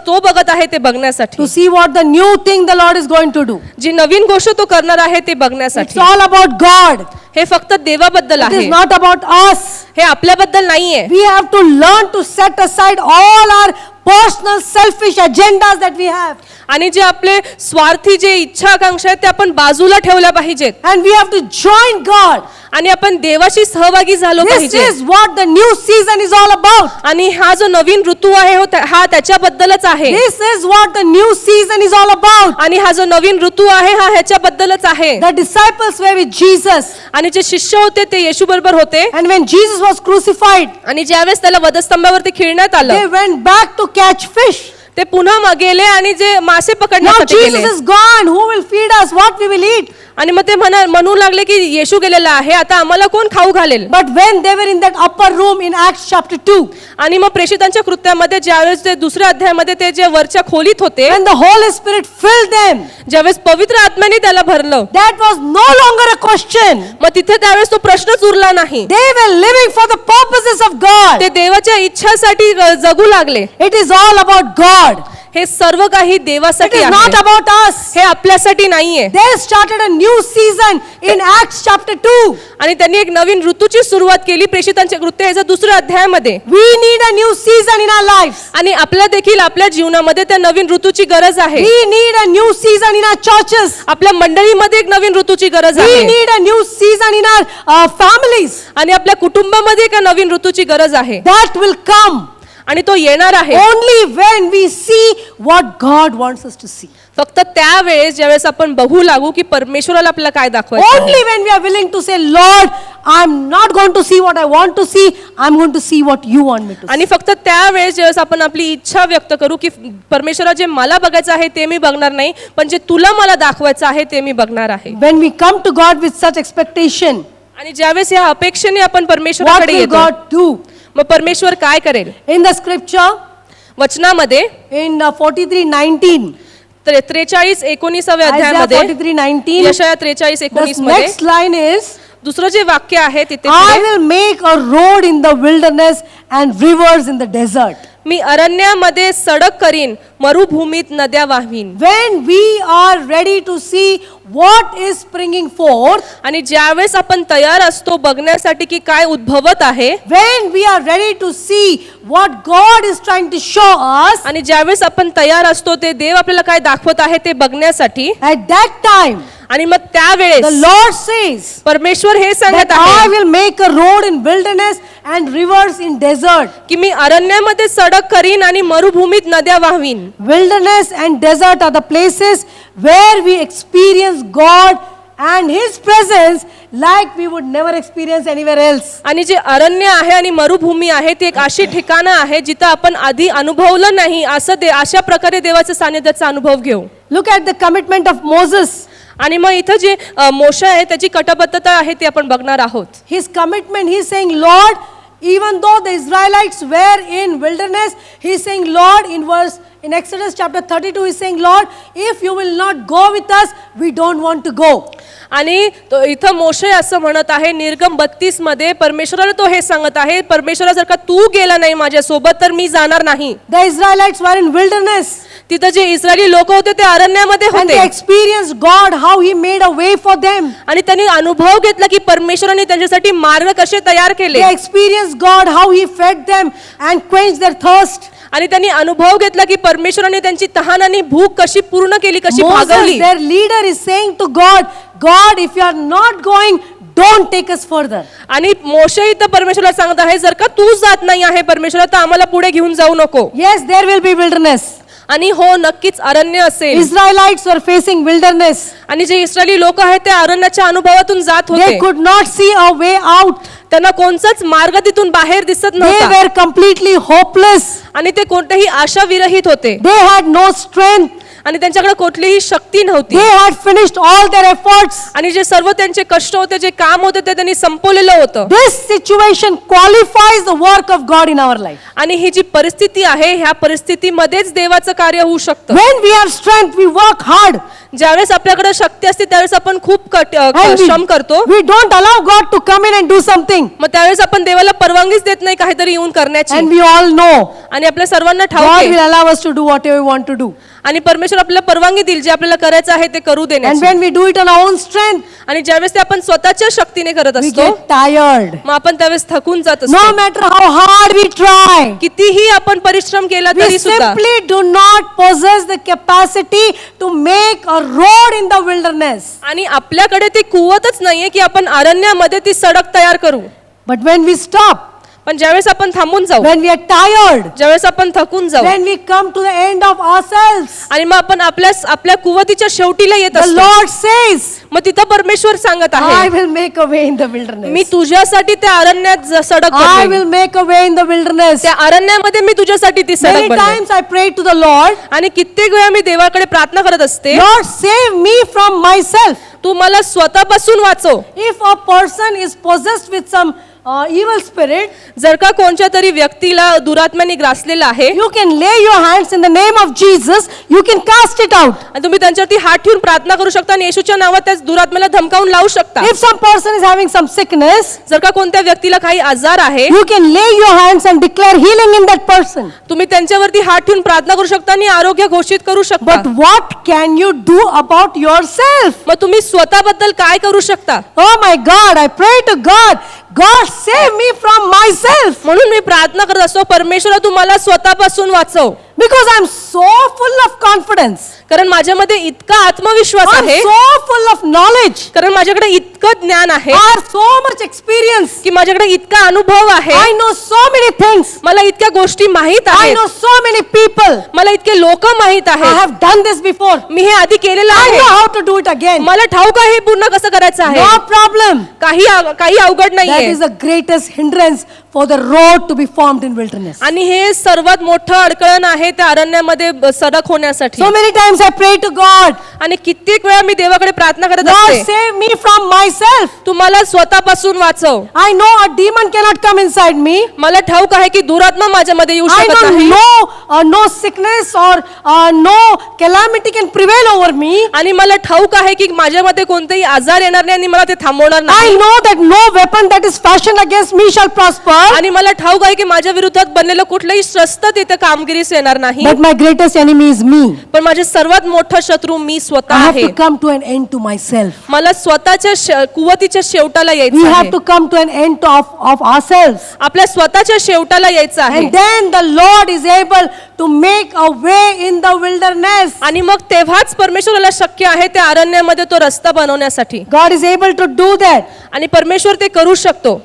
तो बघत आहे ते बघण्यासाठी, to see what the new thing the Lord is going to do. जी नवीन गोष्ट तो करणार आहे ते It's बघण्यासाठी. all about God. हे फक्त देवाबद्दल It is आहे, not about us. हे आपल्याबद्दल नाहीये. We have to learn to set aside all our personal selfish agendas that we have, आणि जे आपले स्वार्थी जे इच्छा आकांक्षा आहेत ते आपण बाजूला ठेवल्या पाहिजेत, and we have to join God. आणि आपण देवाशी सहभागी झालो This पाहिजे. is what the new season is all about. आणि हा जो नवीन ऋतू आहे हा त्याच्याबद्दलच आहे. This is what the new season is all about. आणि हा जो नवीन ऋतू आहे हा ह्याच्याबद्दलच आहे. The disciples were with Jesus, आणि जे शिष्य होते ते येशू बरोबर होते, and when Jesus was crucified, आणि ज्यावेळेस त्याला वधस्तंभावरती खिळण्यात they आलं, went back to catch fish. ते पुन्हा गेले आणि जे मासे Now पकडण्यासाठी Jesus गेले. is gone. Who will feed us? What we will eat? आणि मग ते म्हणू लागले की येशू गेलेला आहे, आता आम्हाला कोण खाऊ घालेल. But when they were in that upper room in Acts chapter 2, आणि मग प्रेषितांच्या कृत्यामध्ये ज्यावेळेस ते दुसऱ्या अध्यायामध्ये ते जे वरच्या खोलीत होते, when the Holy Spirit filled them, ज्यावेळेस पवित्र आत्म्याने त्याला भरलं, that was no longer a question. मग तिथे त्यावेळेस तो प्रश्नच उरला नाही. They were living for the purposes of God. ते देवाच्या इच्छासाठी जगू लागले. It is all about God. हे सर्व काही It देवासाठी is आहे, not about us. हे आपल्यासाठी नाहीये. They started a new season in Acts chapter 2. आणि त्यांनी एक नवीन ऋतूची सुरुवात केली प्रेषितांच्या कृत्य ह्याच्या दुसऱ्या अध्यायामध्ये. We need a new season in our lives. आणि आपल्या देखील आपल्या जीवनामध्ये त्या नवीन ऋतूची गरज आहे. We need a new season in our churches. आपल्या मंडळीमध्ये एक नवीन ऋतूची गरज We आहे. need a new season in our families. आणि आपल्या कुटुंबामध्ये एक नवीन ऋतूची गरज आहे. That will come आणि तो येणार आहे only when we see what God wants us to see. फक्त त्यावेळेस ज्यावेळेस आपण बघू लागू की परमेश्वराला आपल्याला काय दाखवायचं आहे. Only when we are willing to say, Lord, I'm not going to see what I want to see. I'm going to see what you want me to see. आणि फक्त त्यावेळेस ज्यावेळेस आपण आपली इच्छा व्यक्त करू की परमेश्वरा जे मला बघायचं आहे ते मी बघणार नाही, पण जे तुला मला दाखवायचं आहे ते मी बघणार आहे. When we come to God with such expectation, आणि ज्यावेळेस या अपेक्षेने आपण what परमेश्वराकडे will येतो, God do? मग परमेश्वर काय करेल. In the scripture, वचनामध्ये in 43:19, 43:19 Isaiah अध्यायामध्ये 43:19, यशाया 43:19 the मध्ये next line is, दुसरं जे वाक्य आहे तिथे I पुढे, will make a road in the wilderness and rivers in the desert. मी अरण्यामध्ये सडक करीन, मरुभूमीत नद्या वाहवीन. When we are ready to see what is springing forth, आणि ज्यावेळेस आपण तयार असतो बघण्यासाठी की काय उद्भवत आहे, when we are ready to see what God is trying to show us, आणि ज्यावेळेस आपण तयार असतो ते देव आपल्याला काय दाखवत आहे ते बघण्यासाठी, at that time, आणि मग the त्यावेळेस Lord says परमेश्वर हे सांगत that I आहे will make a road in wilderness and rivers in desert. की मी अरण्यामध्ये सडक करीन आणि मरुभूमीत नद्या वाहवीन. Wilderness and desert are the places where we experience God and His presence like we would never experience anywhere else. आणि जे अरण्य आहे आणि मरुभूमी आहे ते एक अशी ठिकाणं आहे जिथं आपण आधी अनुभवलं नाही असं अशा प्रकारे देवाच्या सानिध्याचा अनुभव घेऊ. Look at the commitment of Moses. आणि मग इथं जे मोशे आहे त्याची कटबद्धता आहे ती आपण बघणार आहोत. His commitment, he's saying, Lord, even though the Israelites were in wilderness, he's saying, Lord, in Exodus chapter 32, he's saying, Lord, if you will not go with us, we don't want to go. आणि इथं मोशे असं म्हणत आहे निर्गम 32 मध्ये परमेश्वराला तो हे सांगत आहे, परमेश्वरा जर का तू गेला नाही माझ्यासोबत तर मी जाणार नाही. The Israelites were in wilderness तिथं जे इस्रायली लोक होते ते अरण्यामध्ये and they होते experienced God, how He made a way for them. आणि त्यांनी अनुभव घेतला की परमेश्वराने त्यांच्यासाठी मार्ग कसे तयार केले. They experienced God, how He fed them and quenched their thirst. आणि त्यांनी अनुभव घेतला की परमेश्वराने त्यांची तहान आणि भूक कशी पूर्ण केली, कशी Moses, भागवली. their leader, is saying to God, God, if you are not going, don't take us further. आणि मोशे इथं परमेश्वराला सांगत आहे जर का तू जात नाही आहे परमेश्वरा तर आम्हाला पुढे घेऊन जाऊ नको. Yes, there will be wilderness. आणि हो नक्कीच अरण्य असेल. Israelites were facing wilderness. आणि जे इस्रायली लोक आहेत ते अरण्याच्या अनुभवातून जात They होते. could not see a way out. त्यांना कोणताच मार्ग तिथून बाहेर दिसत They नव्हता were completely hopeless. आणि ते कोणत्याही आशा विरहित होते They had no strength. आणि त्यांच्याकडे कुठलीही शक्ती नव्हती. They had finished all their efforts. आणि जे सर्व त्यांचे कष्ट होते जे काम होते ते त्यांनी संपवलेलं होतं. This situation qualifies the work of God in our life. आणि ही जी परिस्थिती आहे ह्या परिस्थितीमध्येच देवाचं कार्य होऊ शकतं. When we have strength, we work hard. ज्यावेळेस आपल्याकडे शक्ती असते त्यावेळेस आपण खूप And श्रम करतो. we don't allow God to come in and do something. मग त्यावेळेस आपण देवाला परवानगीच देत नाही काहीतरी येऊन करण्याची. And we all know आणि आपल्या सर्वांना ठाऊक God will आहे allow us to do whatever we want to do. आणि परमेश्वर आपल्याला परवानगी देईल जे आपल्याला करायचं आहे ते करू And देण्याची. when we do it on our own strength, आणि ज्यावेळेस ते आपण स्वतःच्या शक्तीने करत we असतो get tired. मग आपण त्यावेळेस थकून जात No असतो. matter how hard we try, कितीही आपण परिश्रम केला we तरी सुद्धा simply do not possess the capacity to make a road in the wilderness. आणि आपल्याकडे ती कुवतच नाहीये की आपण अरण्यामध्ये ती सडक तयार करू. But when we stop, पण ज्यावेळेस आपण थांबून जाऊ, when we are tired, ज्यावेळेस आपण थकून जाऊ when we come to the end of ourselves, आणि मग आपण आपल्या कुवतीच्या शेवटीला येत the असतो, Lord says, मग तिथं परमेश्वर सांगत I आहे will make a way in the me wilderness. तुझ्यासाठी त्या अरण्यात सडक I बनवेन. will make a way in the wilderness. त्या अरण्यामध्ये मी तुझ्यासाठी ती सडक Many बनवेन. times I prayed to the Lord, आणि कित्येक वेळा मी देवाकडे प्रार्थना करत असते, Lord, save me from myself. तू मला स्वतःपासून वाचव. If a person is possessed with some evil spirit, जर का कोणत्या तरी व्यक्तीला दुरात्म्याने ग्रासलेला आहे you can lay your hands in the name of Jesus, you can cast it out. आणि तुम्ही त्यांच्यावरती हात ठेवून प्रार्थना करू शकता आणि येशूच्या नावात त्या दुरात्म्याला धमकावून लावू शकता. If some person is having some sickness, जर का कोणत्या व्यक्तीला काही आजार आहे you can lay your hands and declare healing in that person. तुम्ही त्यांच्यावरती हात ठेवून प्रार्थना करू शकता आणि आरोग्य घोषित करू शकता. But what can you do about yourself? मग तुम्ही स्वतःबद्दल काय करू शकता? Oh my God, I pray to God, God save me from myself. म्हणून मी प्रार्थना करत असतो, परमेश्वरा तू मला स्वतःपासून वाचव. Because I'm so full of confidence. कारण माझ्यामध्ये इतका आत्मविश्वास I'm आहे, so full of knowledge. कारण माझ्याकडे इतकं ज्ञान आहे I have so much experience. की माझ्याकडे इतका अनुभव आहे. I know so many things. मला इतक्या गोष्टी माहित I आहेत, know so many people. मला इतके लोक माहित I आहेत, have done this before. मी हे आधी केलेलं I आहे, know how to do it again. मला ठाऊक आहे हे पूर्ण कसं करायचं आहे. No problem. काही अवघड That नाहीये. is the greatest hindrance for the road to be formed in wilderness. आणि हे सर्वात मोठं अडकळण आहे त्या अरण्यामध्ये सडक होण्यासाठी. So many times I pray to God, आणि कित्येक वेळा मी देवाकडे प्रार्थना करत Lord असते, save me from myself. तू मला स्वतःपासून वाचव. I know a demon cannot come inside me. मला ठाऊक आहे की दुरात्मा माझ्यामध्ये येऊ I शकत don't नाही know no sickness or no calamity can prevail over me. आणि मला ठाऊक आहे की माझ्यामध्ये कोणतेही आजार येणार नाही आणि मला ते थांबवणार I नाही. know that no weapon that is fashioned against me shall prosper. आणि मला ठाऊक आहे की माझ्या विरोधात बनलेलं कुठलंही शस्त्र तिथे कामगिरीस येणार नाही. But my greatest enemy is me. पण माझे सर्वात मोठा शत्रू मी स्वतः I have आहे. to come to an end to myself. मला स्वतःच्या कुवतीच्या शेवटाला We यायचं have आहे. to come to an end of ourselves. आपल्या स्वतःच्या शेवटाला यायचं आहे. And then the Lord is able to make a way in the wilderness. आणि मग तेव्हाच परमेश्वराला शक्य आहे त्या अरण्यामध्ये तो रस्ता बनवण्यासाठी. God is able to do that. आणि परमेश्वर ते करू शकतो.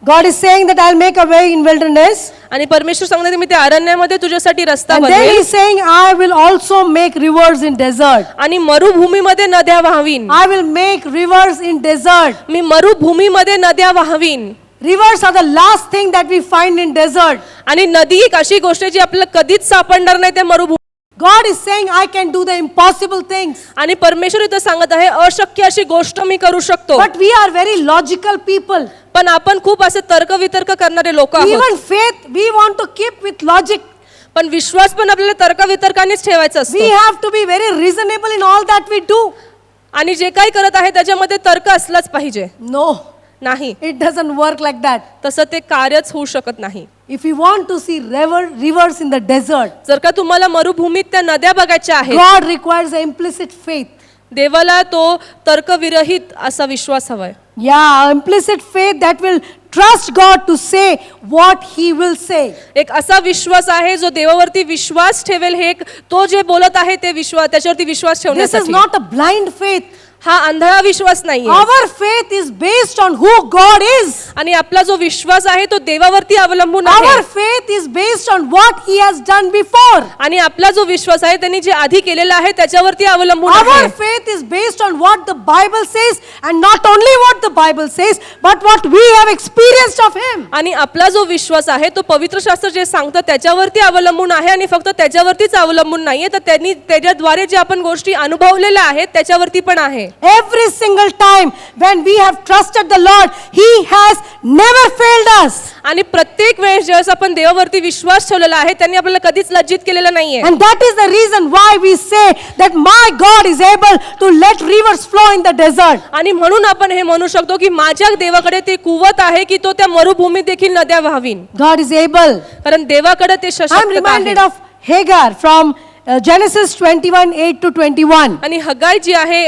God is saying that I'll make a way in wilderness. आणि परमेश्वर सांगते मी त्या अरण्यामध्ये तुझ्यासाठी रस्ता And then बनवेल he's saying I will also make rivers in desert. आणि मरुभूमीमध्ये नद्या वाहवीन. I will make rivers in desert. मी मरुभूमीमध्ये नद्या वाहवीन. Rivers are the last thing that we find in desert. आणि नदी एक अशी गोष्ट आहे जी आपल्याला कधीच सापडणार नाही त्या मरुभूमी. God is saying I can do the impossible things. आणि परमेश्वर इथं सांगत आहे अशक्य अशी गोष्ट मी करू शकतो. But we are very logical people. पण आपण खूप असे तर्कवितर्क करणारे लोक आहोत. Even faith we want to keep with logic. पण विश्वास पण आपल्याला तर्कवितर्कानेच ठेवायचा We असतो. have to be very reasonable in all that we do. आणि जे काही करत आहे त्याच्यामध्ये तर्क असलाच पाहिजे. No, नाही, it doesn't work like that. तसं ते कार्यच होऊ शकत नाही. If you want to see rivers in the desert, जर का तुम्हाला मरुभूमीत त्या नद्या बघायच्या आहेत, God requires an implicit faith. देवाला तो तर्कविरहित असा विश्वास हवाय. Yeah, implicit faith that will trust God to say what He will say. एक असा विश्वास आहे जो देवावरती विश्वास ठेवेल. हे एक तो जे बोलत आहे ते विश्वास त्याच्यावरती विश्वास This is ठेवण्यासाठी. not a blind faith. हा आंधळा विश्वास नाहीये. Our faith is based on who God is. आणि आपला जो विश्वास आहे तो देवावरती अवलंबून आहे. Our faith is based on what He has done before. आणि आपला जो विश्वास आहे त्यांनी जे आधी केलेला आहे त्याच्यावरती अवलंबून Our आहे. faith is based on what the Bible says, and not only what the Bible says, but what we have experienced of Him. आणि आपला जो विश्वास आहे तो पवित्र शास्त्र जे सांगतं त्याच्यावरती अवलंबून आहे. आणि फक्त त्याच्यावरतीच अवलंबून नाहीये तर त्यांनी त्याच्याद्वारे जे आपण गोष्टी अनुभवलेल्या आहेत त्याच्यावरती पण आहे. Every single time when we have trusted the Lord, He has never failed us. आणि प्रत्येक वेळेस जेव्हा आपण देवावरती विश्वास ठेवलेला आहे त्यांनी आपल्याला कधीच लज्जित केलेलं नाहीये. And that is the reason why we say that my God is able to let rivers flow in the desert. आणि म्हणून आपण हे म्हणू शकतो की माझ्या देवाकडे ते कुवत आहे की तो त्या मरुभूमीत देखील नद्या वाहवीन. God is able. कारण देवाकडे ते I am सशक्त reminded आहे. of Hagar from Genesis 21:8-21. आणि हगाय जी आहे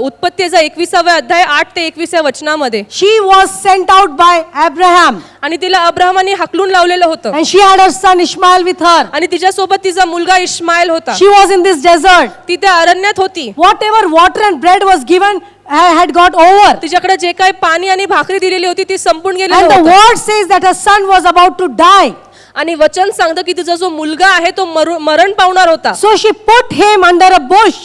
उत्पत्तीचा 21वा अध्याय 8 ते 21 वचनामध्ये She was sent out by Abraham, आणि तिला अब्राहमाने हाकलून लावलेलं होतं. and she had her son Ishmael with her. आणि तिच्यासोबत तिचा मुलगा इश्माईल होता. She was in this desert. ती त्या अरण्यात होती. Whatever water and bread was given had got over. तिच्याकडे जे काही पाणी आणि भाकरी दिलेली होती ती संपून And गेलेली the होती. word says that her son was about to die. आणि वचन सांगतं की तिचा जो मुलगा आहे तो मरण पावणार होता. So she put him under a bush.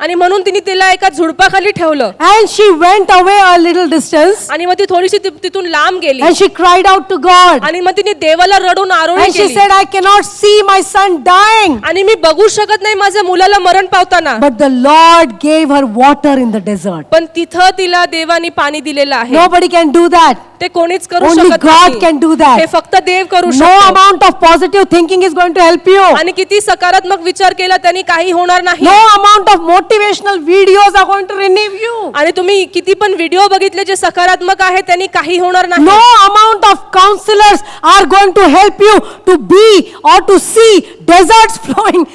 आणि म्हणून तिने तिला एका झुडपाखाली ठेवलं And she went away a little distance आणि मग ती थोडीशी तिथून लांब गेली and she cried out to God. आणि मग तिने देवाला रडून आरोळी And she केली said, I cannot see my son dying. आणि मी बघू शकत नाही माझ्या मुलाला मरण पावताना. But the Lord gave her water in the desert. पण तिथं तिला देवानी पाणी दिलेलं आहे. Nobody can do that. ते कोणीच करू Only शकत God नाही. can do that. हे फक्त देव करू No शकतो. amount of positive thinking is going to help you. आणि किती सकारात्मक विचार केला त्यांनी काही होणार नाही. No amount of motivational videos are going to renew you. आणि तुम्ही किती पण व्हिडिओ बघितले जे सकारात्मक आहे त्यांनी काही होणार नाही. No amount of counselors are going to help you to be or to see deserts flowing,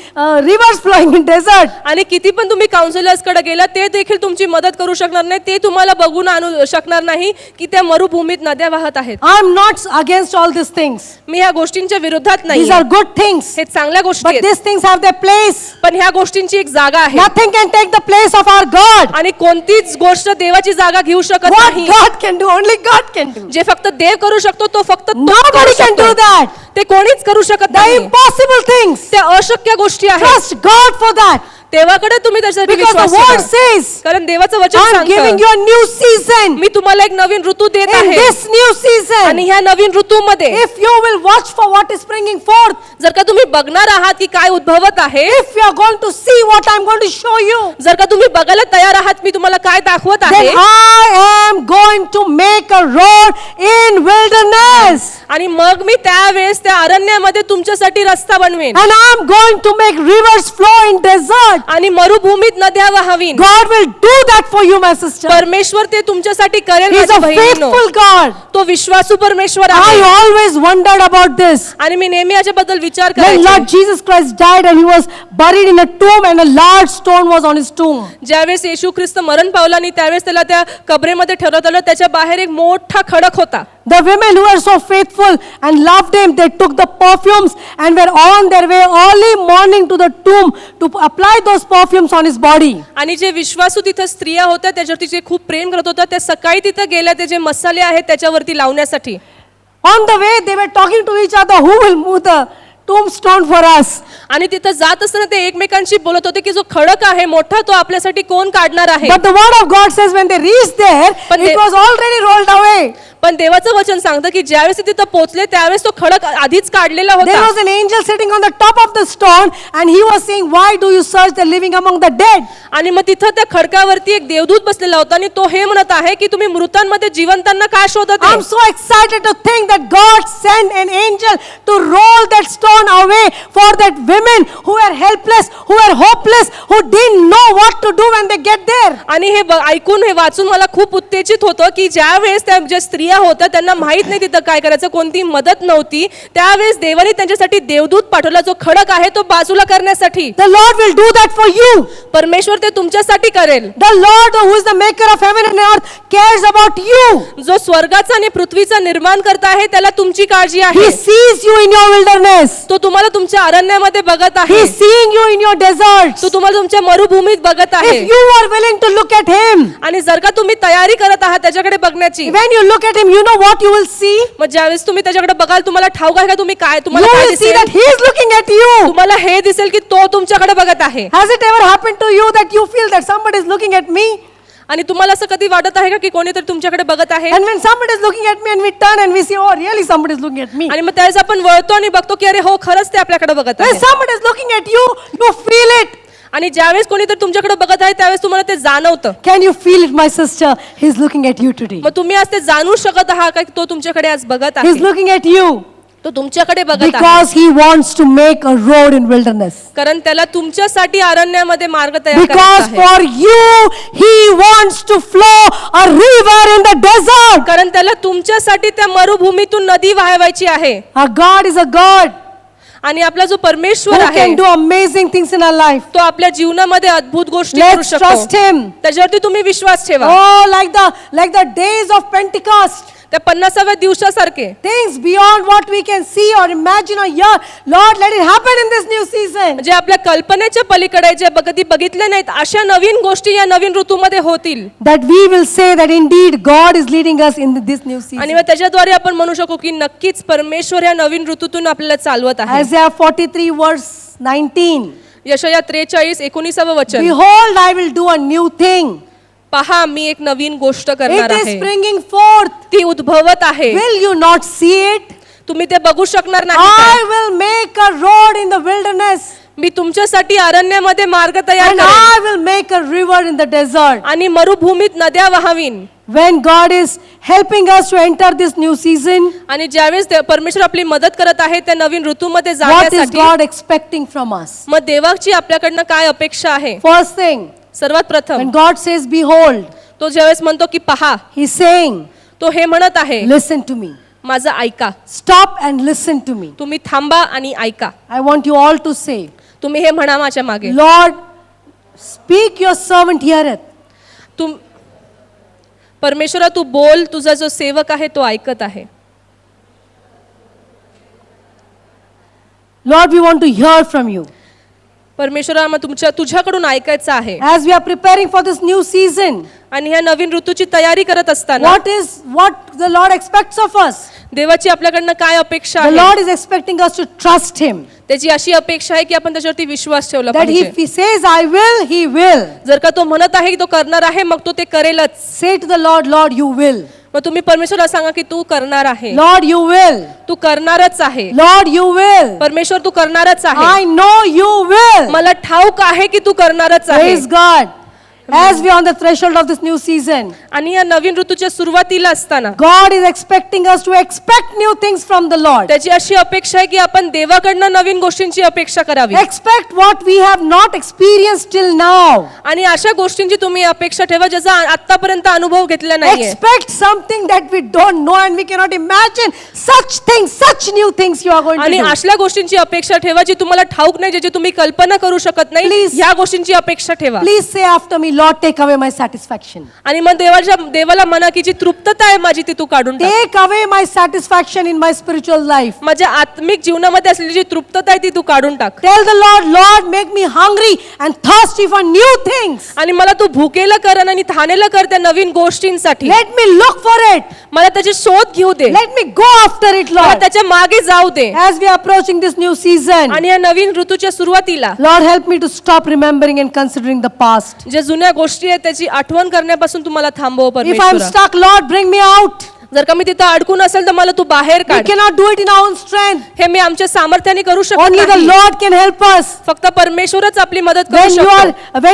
rivers flowing in desert. आणि किती पण तुम्ही काउन्सिलर्स कडे गेला ते देखील तुमची मदत करू शकणार नाही. ते तुम्हाला बघून आणू शकणार नाही की त्या मरुभूमीत नद्या वाहत आहेत. I'm not against all these things. मी ह्या गोष्टींच्या विरोधात These नाही. are good things. हे चांगल्या गोष्टी But आहेत. these things have their place. पण ह्या गोष्टींची एक जागा आहे. Nothing can take the place of our God. आणि कोणतीच गोष्ट देवाची जागा घेऊ शकत What नाही. God can do, only God can do. जे फक्त देव करू शकतो तो फक्त तोच Nobody करू can do शकतो. that. ते कोणीच करू शकत The नाही. impossible things. त्या अशक्य गोष्टी आहेत. Trust God for that. देवाकडे तुम्ही त्याच्यासाठी Because the विश्वास word ठेवा. says, कारण देवाचं वचन I'm giving सांगतं you a new season. मी तुम्हाला एक नवीन ऋतू देत In आहे this new आणि season, ह्या नवीन ऋतूमध्ये if you will watch for what is springing forth, जर का तुम्ही बघणार आहात की काय उद्भवत आहे, if you are going to see what I'm going to show you, जर का तुम्ही बघायला तयार आहात मी तुम्हाला काय दाखवत then आहे, I am going to make a road in wilderness. आणि मग मी त्यावेळेस त्या अरण्यामध्ये तुमच्यासाठी रस्ता बनवेन And I'm going to make rivers flow in desert. आणि मरुभूमीत नद्या वाहावीन. God will do that for you, my sister. परमेश्वर ते तुमच्यासाठी करेल He is माझी a बहिणीनो. faithful God. तो विश्वासू परमेश्वर I आहे. always wondered about this. आणि मी नेहमी याच्याबद्दल विचार When करायचे. Lord Jesus Christ died and he was buried in a tomb and a large stone was on his tomb. ज्यावेळेस येशू ख्रिस्त मरण पावला आणि त्यावेळेस त्याला त्या कबरेमध्ये ठेवण्यात आलं, त्याच्या बाहेर एक मोठा खडक होता. The women who were so faithful and loved him, they took the perfumes and were on their way early morning to the tomb to apply those perfumes on his body. आणि जे विश्वासू तिथं स्त्रिया होत्या त्याच्यावरती जे खूप प्रेम करत होत्या त्या सकाळी तिथं गेल्या ते जे मसाले आहेत त्याच्यावरती लावण्यासाठी. On the way, they were talking to each other, who will move the tombstone for us? आणि तिथं जात असताना ते एकमेकांशी बोलत होते की जो खडक आहे मोठा तो आपल्यासाठी कोण काढणार आहे. But the word of God says when they reached there, But it they- was already rolled away. पण देवाचं वचन सांगतं की ज्यावेळेस ते तिथं पोहोचले त्यावेळेस तो खडक आधीच काढलेला There होता. was an angel sitting on the top of the stone and he was saying, why do you search the living among the dead? आणि मग तिथं त्या खडकावरती एक देवदूत बसलेला होता आणि तो हे म्हणत आहे की तुम्ही मृतांमध्ये जिवंतांना काय शोधत I'm आहे. so excited to think that God sent an angel to roll that stone away for that women who were helpless, who were hopeless, who didn't know what to do when they get there. आणि हे ऐकून हे वाचून मला खूप उत्तेजित होतं की ज्यावेळेस त्या ज्या स्त्रिया होत्या त्यांना माहित नाही तिथं काय करायचं, कोणती मदत नव्हती, त्यावेळेस देवाने त्यांच्यासाठी देवदूत पाठवला जो खडक आहे तो बाजूला करण्यासाठी. The Lord will do that for you. परमेश्वर ते तुमच्यासाठी करेल. The Lord who is the maker of heaven and earth cares about you. जो स्वर्गाचा आणि पृथ्वीचा निर्माण करता आहे त्याला तुमची काळजी आहे. He sees you in your wilderness. तो तुम्हाला तुमच्या अरण्यामध्ये बघत He आहे. is seeing you in your deserts. तो तुम्हाला तुमच्या मरुभूमीत बघत आहे. If you are willing to look at him, आणि जर का तुम्ही तयारी करत आहात त्याच्याकडे बघण्याची, when you look at him, you know what you will see? मग ज्यावेळेस तुम्ही त्याच्याकडे बघाल तुम्हाला ठाऊक आहे का तुम्ही काय You तुम्हाला काय will see दिसेल? that he is looking at you. तुम्हाला हे दिसेल की तो तुमच्याकडे बघत आहे. Has it ever happened to you that you feel that somebody is looking at me? आणि तुम्हाला असं कधी वाटत आहे का की कोणीतरी तुमच्याकडे बघत आहे? And when somebody is looking at me and we turn and we see, oh, really somebody is looking at me. आणि मग त्यावेळेस आपण वळतो आणि बघतो की अरे हो खरंच ते आपल्याकडे बघत When आहे. somebody is looking at you, you feel it. आणि ज्यावेळेस कोणीतरी तुमच्याकडे बघत आहे त्यावेळेस तुम्हाला ते जाणवतं. Can you feel it, my sister? He's looking at you today. मग तुम्ही आज ते जाणू शकत आहात का की तो तुमच्याकडे आज बघत He's आहे? looking at you तो तुमच्याकडे बघत आहे because he wants to make a road in wilderness. कारण त्याला तुमच्यासाठी अरण्यामध्ये मार्ग तयार Because करायचा आहे. for you, he wants to flow a river in the desert. कारण त्याला तुमच्यासाठी त्या मरुभूमीतून नदी वाहवायची आहे. Our God is a God आणि आपला जो परमेश्वर who आहे can do amazing things in our life. तो आपल्या जीवनामध्ये अद्भुत गोष्टी करू Let's trust शकतो. him. त्याच्यावरती तुम्ही विश्वास ठेवा. Oh, like the days of Pentecost. त्या 50व्या दिवसासारखे Things beyond what we can see or imagine or hear. Lord, let it happen in this new season. जे आपल्या कल्पनेच्या पलीकडे जे कधी बघितले नाहीत अशा नवीन गोष्टी या नवीन ऋतूमध्ये होतील. That we will say that indeed God is leading us in this new आणि season. मग त्याच्याद्वारे आपण म्हणू शकू की नक्कीच परमेश्वर या नवीन ऋतूतून आपल्याला चालवत आहे. Isaiah 43 verse 19. यशाया 43:19 वचन. Behold, I will do a new thing. पहा मी एक नवीन गोष्ट करणार It is आहे. springing forth. ती उद्भवत आहे. Will you not see it? तुम्ही ते बघू शकणार नाही I का? will make a road in the wilderness, मी तुमच्यासाठी अरण्यामध्ये मार्ग तयार and करेन I will make a river in the desert. आणि मरुभूमीत नद्या वाहावीन. When God is helping us to enter this new season, आणि ज्यावेळेस परमेश्वर आपली मदत करत आहे त्या नवीन ऋतूमध्ये what is जाण्यासाठी, God expecting from us? मग देवाची आपल्याकडनं काय अपेक्षा आहे? First thing, सर्वात प्रथम when God says, behold, तो ज्यावेळेस म्हणतो की पहा, He's saying, तो हे म्हणत आहे listen to me. माझं ऐका. Stop and listen to me. तुम्ही थांबा आणि ऐका. I want you all to say, तुम्ही हे म्हणा माझ्या मागे. Lord, speak, your servant heareth. तुम परमेश्वरा तू बोल, तुझा जो सेवक आहे तो ऐकत आहे. Lord, we want to hear from you. परमेश्वरा मग तुझ्याकडून ऐकायचं आहे. As we are preparing for this new season, आणि ह्या नवीन ऋतूची तयारी करत असताना what the Lord expects of us? देवाची आपल्याकडनं काय अपेक्षा The आहे? Lord is expecting us to trust Him. त्याची अशी अपेक्षा आहे की आपण त्याच्यावरती विश्वास ठेवला That पाहिजे. if He says, I will, He will. जर का तो म्हणत आहे की तो करणार आहे मग तो ते करेलच. Say to the Lord, Lord, you will. मग तुम्ही परमेश्वराला सांगा की तू करणार आहे. Lord, you will. तू करणारच आहे. Lord, you will. परमेश्वर तू करणारच आहे. I know you will. मला ठाऊक आहे की तू करणारच आहे. Praise God. As we are on the threshold of this new season, आणि या नवीन ऋतूच्या सुरुवातीला असताना God is expecting us to expect new things from the Lord. त्याची अशी अपेक्षा आहे की आपण देवाकडनं नवीन गोष्टींची अपेक्षा करावी. Expect what we have not experienced till now. आणि अशा गोष्टींची तुम्ही अपेक्षा ठेवा ज्याचा आतापर्यंत अनुभव घेतला नाहीये. Expect something that we don't know and we cannot imagine. Such things, such new things you are going to आणि do. असल्या गोष्टींची अपेक्षा ठेवा जी तुम्हाला ठाऊक नाही, ज्याची तुम्ही कल्पना करू शकत नाही. Please. ह्या गोष्टींची अपेक्षा ठेवा. Please say after me, Lord, take away my satisfaction. आणि मग देवाला म्हणा की जी तृप्तता आहे माझी ती तू काढून टाक. Take away my satisfaction in my spiritual life. माझ्या आत्मिक जीवनामध्ये असलेली जी तृप्तता आहे ती तू काढून टाक. Tell the Lord, Lord, make me hungry and thirsty for new things. आणि मला तू भुकेलं कर आणि ठाणेलं कर त्या नवीन गोष्टींसाठी. Let me look for it. मला त्याचे शोध घेऊ दे. Let me go after it, मला Lord. त्याच्या मागे जाऊ दे. As we are approaching this new season, आणि या नवीन ऋतूच्या सुरुवातीला Lord, help me to stop remembering and considering the past. ज्या जुन्या गोष्टी आहेत त्याची आठवण करण्यापासून तुम्हाला थांबव If I'm परमेश्वरा. stuck, Lord, bring me out. जर का मी तिथं अडकून असेल तर मला तू बाहेर We काढ. cannot do it in our own strength. हे मी आमच्या सामर्थ्याने करू शकत Only the नाही. Lord can help us. फक्त परमेश्वरच आपली मदत करू When शकतो.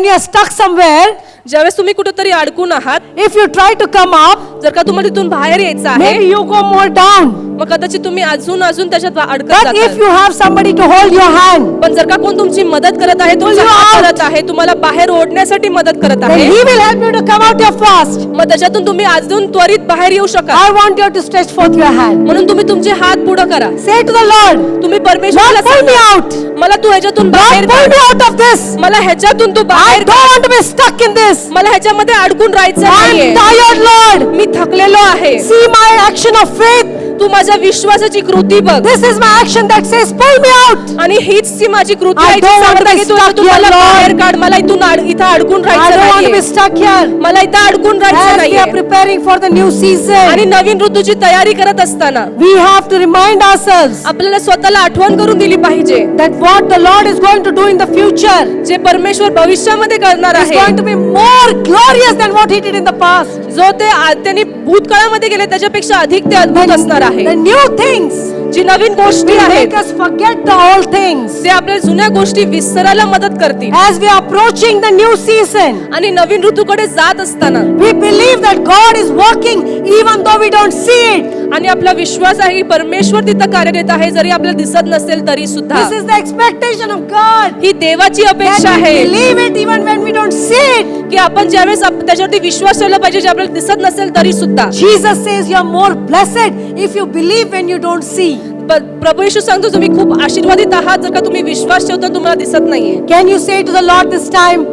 you are stuck somewhere, ज्यावेळेस तुम्ही कुठेतरी अडकून आहात, if you try to come up, जर का तुम्हाला तिथून बाहेर यायचं आहे, maybe you go more down. मग कदाचित तुम्ही अजून त्याच्यात अडकत But if जाताल. you have somebody to hold your hand, पण जर का कोण तुमची मदत करत आहे, तुमचा Pull you हात out. करत आहे, तुम्हाला बाहेर ओढण्यासाठी मदत करत then आहे, He will help you to come out your fast. मग त्याच्यातून तुम्ही अजून त्वरित बाहेर येऊ शकाल. I want you to stretch forth your hand. म्हणून तुम्ही तुमचे हात पुढे करा. Say to the Lord, तुम्ही परमेश्वराला Lord, pull me सांगा, out. मला तू ह्याच्यातून बाहेर Lord, pull काढ. me out of this. मला ह्याच्यातून तू I बाहेर don't want to be stuck in this. मला ह्याच्यामध्ये अडकून राहायचं I'm नाहीये. tired, Lord. मी थकलेलो आहे. See my action of faith. तू माझ्या विश्वासाची कृती बघ. This is my action that says, pull me out. आणि हीच ती माझी कृती I आहे जी don't want सांगत to आहे be की तू stuck तू मला here, Lord. बाहेर काढ. मला इथं अडकून I राहायचं don't want to be नाहीये. stuck here. मला इथं अडकून राहायचं As we नाहीये. are preparing for the new आणि season, नवीन ऋतूची तयारी करत असताना we have to remind ourselves आपल्याला स्वतःला आठवण करून दिली पाहिजे that what the Lord is going to do in the future जे परमेश्वर भविष्यामध्ये करणार is आहे, going to be more glorious than what He did in the past. जो ते त्यांनी भूतकाळामध्ये गेले त्याच्यापेक्षा अधिक ते अद्भुत असणार आहे. The new things जी नवीन गोष्टी will आहेत make us forget the old things. ते आपल्या जुन्या गोष्टी विसरायला मदत करतील. As we are approaching the new season, आणि नवीन ऋतूकडे जात असताना we believe that God is working even though we don't see it. आणि आपला विश्वास आहे की परमेश्वर तिथं कार्यरत आहे जरी आपल्याला दिसत नसेल तरी सुद्धा. This is the expectation of God. ही देवाची अपेक्षा That we आहे believe it even when we don't see it. की आपण ज्यावेळेस त्याच्यावरती विश्वास ठेवला पाहिजे जे आपल्याला दिसत नसेल तरी सुद्धा. Jesus says you are more blessed if you believe when you don't see. प्रभू येशू सांगतो तुम्ही खूप आशीर्वादित आहात जर का तुम्ही विश्वास ठेवता तुम्हाला दिसत नाहीये. Can you say to the Lord this time,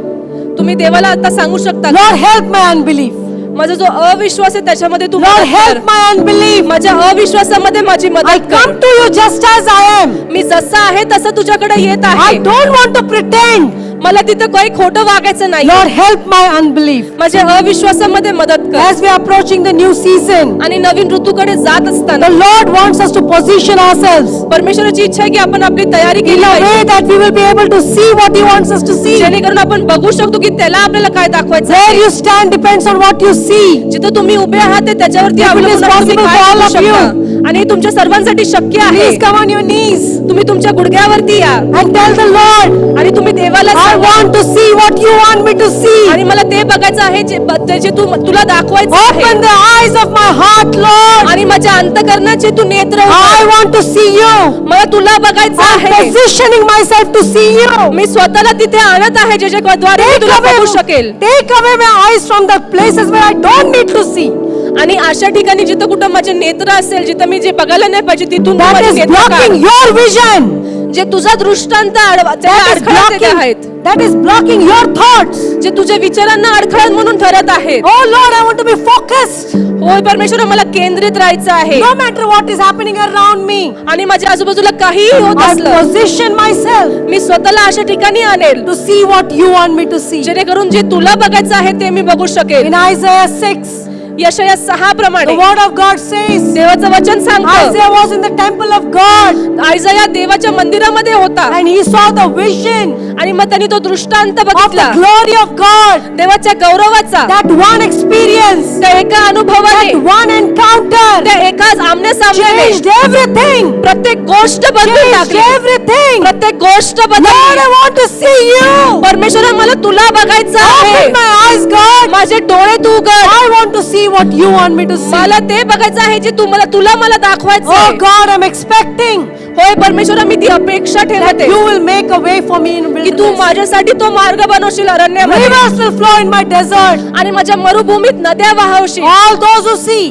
तुम्ही देवाला आता सांगू शकता, Lord, help my unbelief. माझा जो अविश्वास आहे त्याच्यामध्ये तू Lord, मदत कर. help my unbelief. माझ्या अविश्वासामध्ये माझी I मदत कर. come to you just as I am. मी जसा आहे तसं तुझ्याकडे येत I आहे. don't want to pretend. मला तिथं काही खोटं वागायचं नाही. Lord, help my unbelief. माझ्या अविश्वासामध्ये मदत कर. As we are approaching the new season, आणि नवीन ऋतूकडे जात असताना the Lord wants us to position ourselves परमेश्वराची इच्छा आहे की आपण आपली तयारी in केली a way पाहिजे, that we will be able to see what He wants us to see. जेणेकरून आपण बघू शकतो की त्याला आपल्याला काय दाखवायचं Where आहे. you stand depends on what you see. जिथं तुम्ही उभे आहात ते त्याच्यावरती If it अवलंबून is आहे तुम्ही possible काय for all करू of you, शकता. आणि हे तुमच्या सर्वांसाठी शक्य आहे. Please come on your knees तुम्ही तुमच्या गुडघ्यावरती या and tell the Lord, आणि तुम्ही देवाला I सांगा, want to see what you want me to see. आणि मला ते बघायचं आहे जे तुला दाखवायचं आहे. Open the eyes of my heart, Lord. आणि माझ्या अंतःकरणाचे तू नेत्र उघड. I want to see you. मला तुला बघायचं I'm आहे. positioning myself to see you. मी स्वतःला तिथे आणत आहे ज्याच्याद्वारे मी तुला बघू शकेल. Take away my eyes from the places where I don't need to see. आणि अशा ठिकाणी जिथं कुठं माझे नेत्र असेल, जिथं मी जे बघायला नाही पाहिजे तिथून तू That माझे is नेत्र काढ. blocking your vision. जे तुझा दृष्टांत त्याला That is अडखळत येत blocking. आहेत, That is blocking your thoughts. जे तुझ्या विचारांना अडखळत म्हणून ठरत आहेत. Oh Lord, I want to be focused. होय परमेश्वर, मला केंद्रित राहायचं आहे. No matter what is happening around me, आणि माझ्या आजूबाजूला काहीही होत I असलं, position myself मी स्वतःला अशा ठिकाणी आणेल to see what you want me to see. जेणेकरून जे तुला बघायचं आहे ते मी बघू शकेल. In Isaiah 6, यशाया 6 प्रमाणे the word of God says, देवाचं वचन सांगतं, Isaiah was in the temple of God आयजाया देवाच्या मंदिरामध्ये होता and he saw the vision आणि मग त्यांनी तो दृष्टांत of the बघितला glory of God. देवाच्या गौरवाचा. That one experience, त्या एका अनुभवाने, that one encounter त्या एकाच आमने सामने changed everything. प्रत्येक गोष्ट बदलून Changed टाकली. everything. प्रत्येक गोष्ट Lord, बदलली. I want to see you. परमेश्वरा, मला तुला बघायचं आहे. Open my eyes, God. माझे डोळे तू उघड. I want to see what you want me to see. मला ते बघायचं आहे जे तुला मला दाखवायचं Oh आहे. God, I'm expecting होय परमेश्वरा, मी ती अपेक्षा that ठेवते you will make a way for me in की तू wilderness. माझ्यासाठी तो मार्ग बनवशील अरण्यामध्ये, Rivers will flow in my desert. आणि माझ्या मरुभूमीत नद्या वाहवशील. All those who see,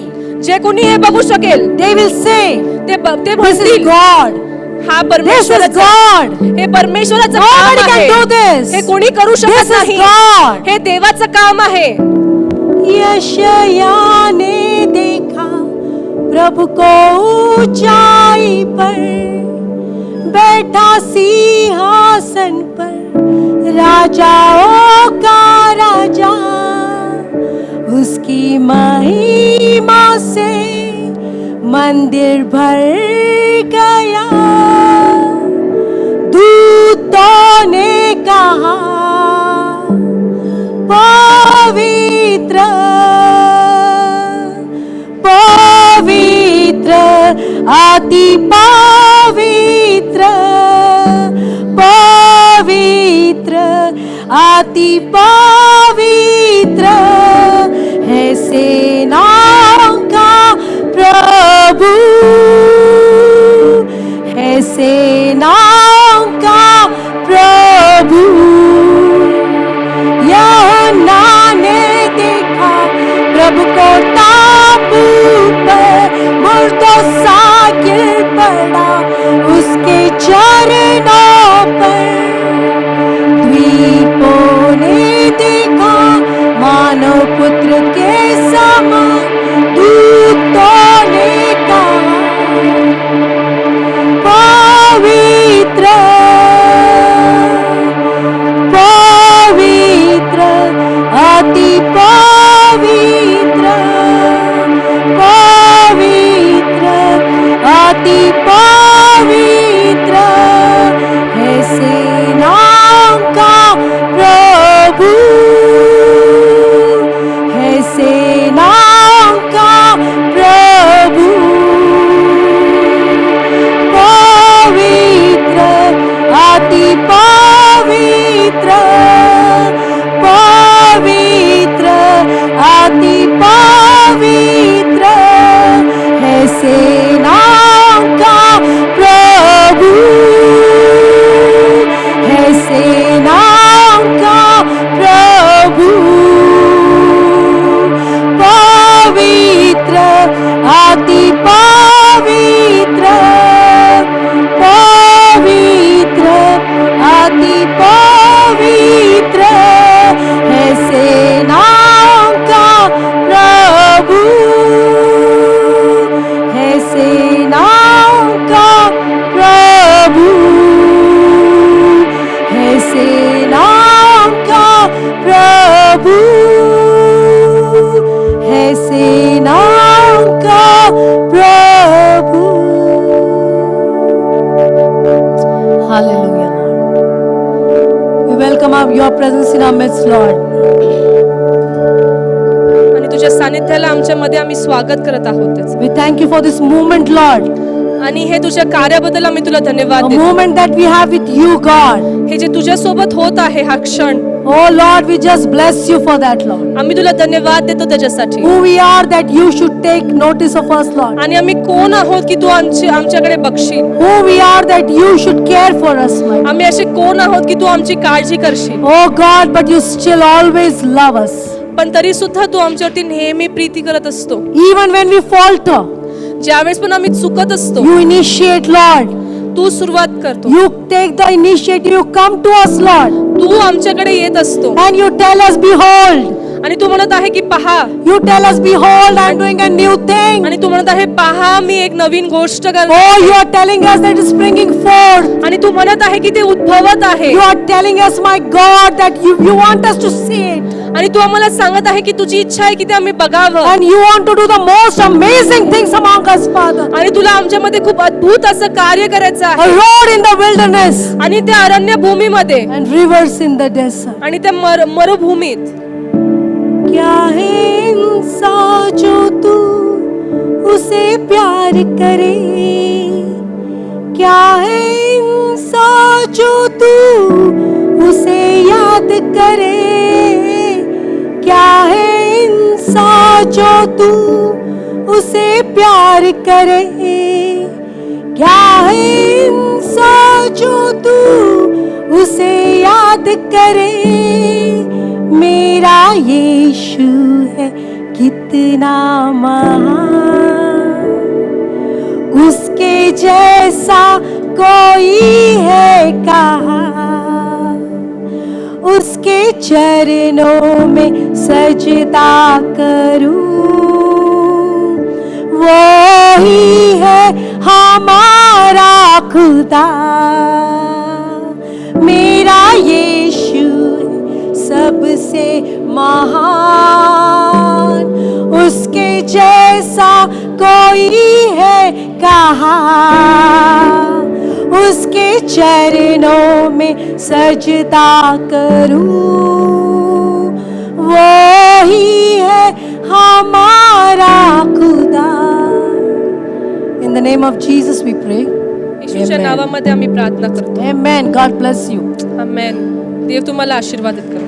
जे कोणी हे बघू शकेल they will say, ते this is म्हणतील, God. हा This is परमेश्वराचा, God. हे परमेश्वराचं Nobody काम can आहे. do this. हे कोणी करू This शकत is नाही. God. हे देवाचं काम आहे. यशाया ने देखा प्रभु को ऊंचाई पर, बैठा सिंहासन पर, राजाओं का राजा, उसकी महिमा से मंदिर भर गया. दूतों ने कहा, पवित्र पवित्र अति पवित्र पवित्र अति पवित्र है सेनाओं का प्रभु, है सेनाओं का प्रभु. यूहन्ना ने देखा प्रभु को टापू पर, मुर्दों सा गिर पड़ा उसके चरणों पर. द्वीपों ने देखा मानव पुत्र के समान, दूतों ने कहा, पवित्र पवित्र अति पवित्र पवित्र अति पवित्र है सेनाओं का प्रभु, है सेनाओं का प्रभु. पवित्र अति पवित्र पवित्र अति पवित्र है सेनाओं का प्रभु, है सेनाओं का प्रभु. पवित्र अति पवित्र पवित्र अति पवित्र है सेनाओं का प्रभु, है सेनाओं का प्रभु, है सेनाओं presence, Lord. आणि तुझ्या सानिध्याला आमच्यामध्ये आम्ही स्वागत करत आहोत त्याचं. We thank you for this moment, Lord. आणि हे तुझ्या कार्याबद्दल आम्ही तुला धन्यवाद A देतो. moment that we have with you, God. हे जे तुझ्या सोबत होत आहे हा क्षण, Oh Lord, we just bless you for that, Lord. आम्ही तुला धन्यवाद देतो त्याच्यासाठी. Who we are that you should take notice of us, Lord. आणि आम्ही कोण आहोत की तू आमच्याकडे बघशील. Who we are that you should care for us, my God. आम्ही असे कोण आहोत की तू आमची काळजी करशील. Oh God, but you still always love us. पण तरी सुद्धा तू आमच्यावरती नेहमी प्रीती करत असतो. Even when we falter, ज्यावेळेस पण आम्ही चुकत असतो you initiate, Lord. तू सुरुवात करतो. You take the initiative, you come to us, Lord. तू आमच्याकडे येत असतो And you tell us, behold. आणि तू म्हणत आहे की पहा. You tell us, behold, I'm doing a new thing. आणि तू म्हणत आहे पहा मी एक नवीन गोष्ट करतो. Oh, you are telling us that it's springing forth. आणि तू म्हणत आहे की ते उद्भवत आहे. You are telling us, my God, that you want us to see it. आणि तू आम्हाला सांगत आहे की तुझी इच्छा आहे की ते आम्ही बघावं. And you want to do the most amazing things among us, Father. आणि तुला आमच्यामध्ये खूप अद्भुत असं कार्य करायचं A आहे. road in the wilderness आणि त्या अरण्य भूमीमध्ये and rivers in the desert. आणि त्या मरुभूमीत. क्या है इंसान जो तू उसे प्यार करे, क्या है इंसान जो तू उसे याद करे, क्या है इंसान जो तू उसे प्यार करे, क्या है इंसान जो तू उसे याद करे. मेरा यीशु है कितना महान, उसके जैसा कोई है कहाँ, उसके चरणों में सजदा करूं, वो ही है हमारा खुदा. मेरा यीशु सबसे महान, उसके जैसा कोई है कहाँ, उसके चरणों में सजदा करूं, वो ही है हमारा खुदा. In the name of Jesus we pray. येशूच्या Amen. नावामध्ये आम्ही प्रार्थना करतो. Amen. God bless you. आमेन. देव तुम्हाला आशीर्वादित करो.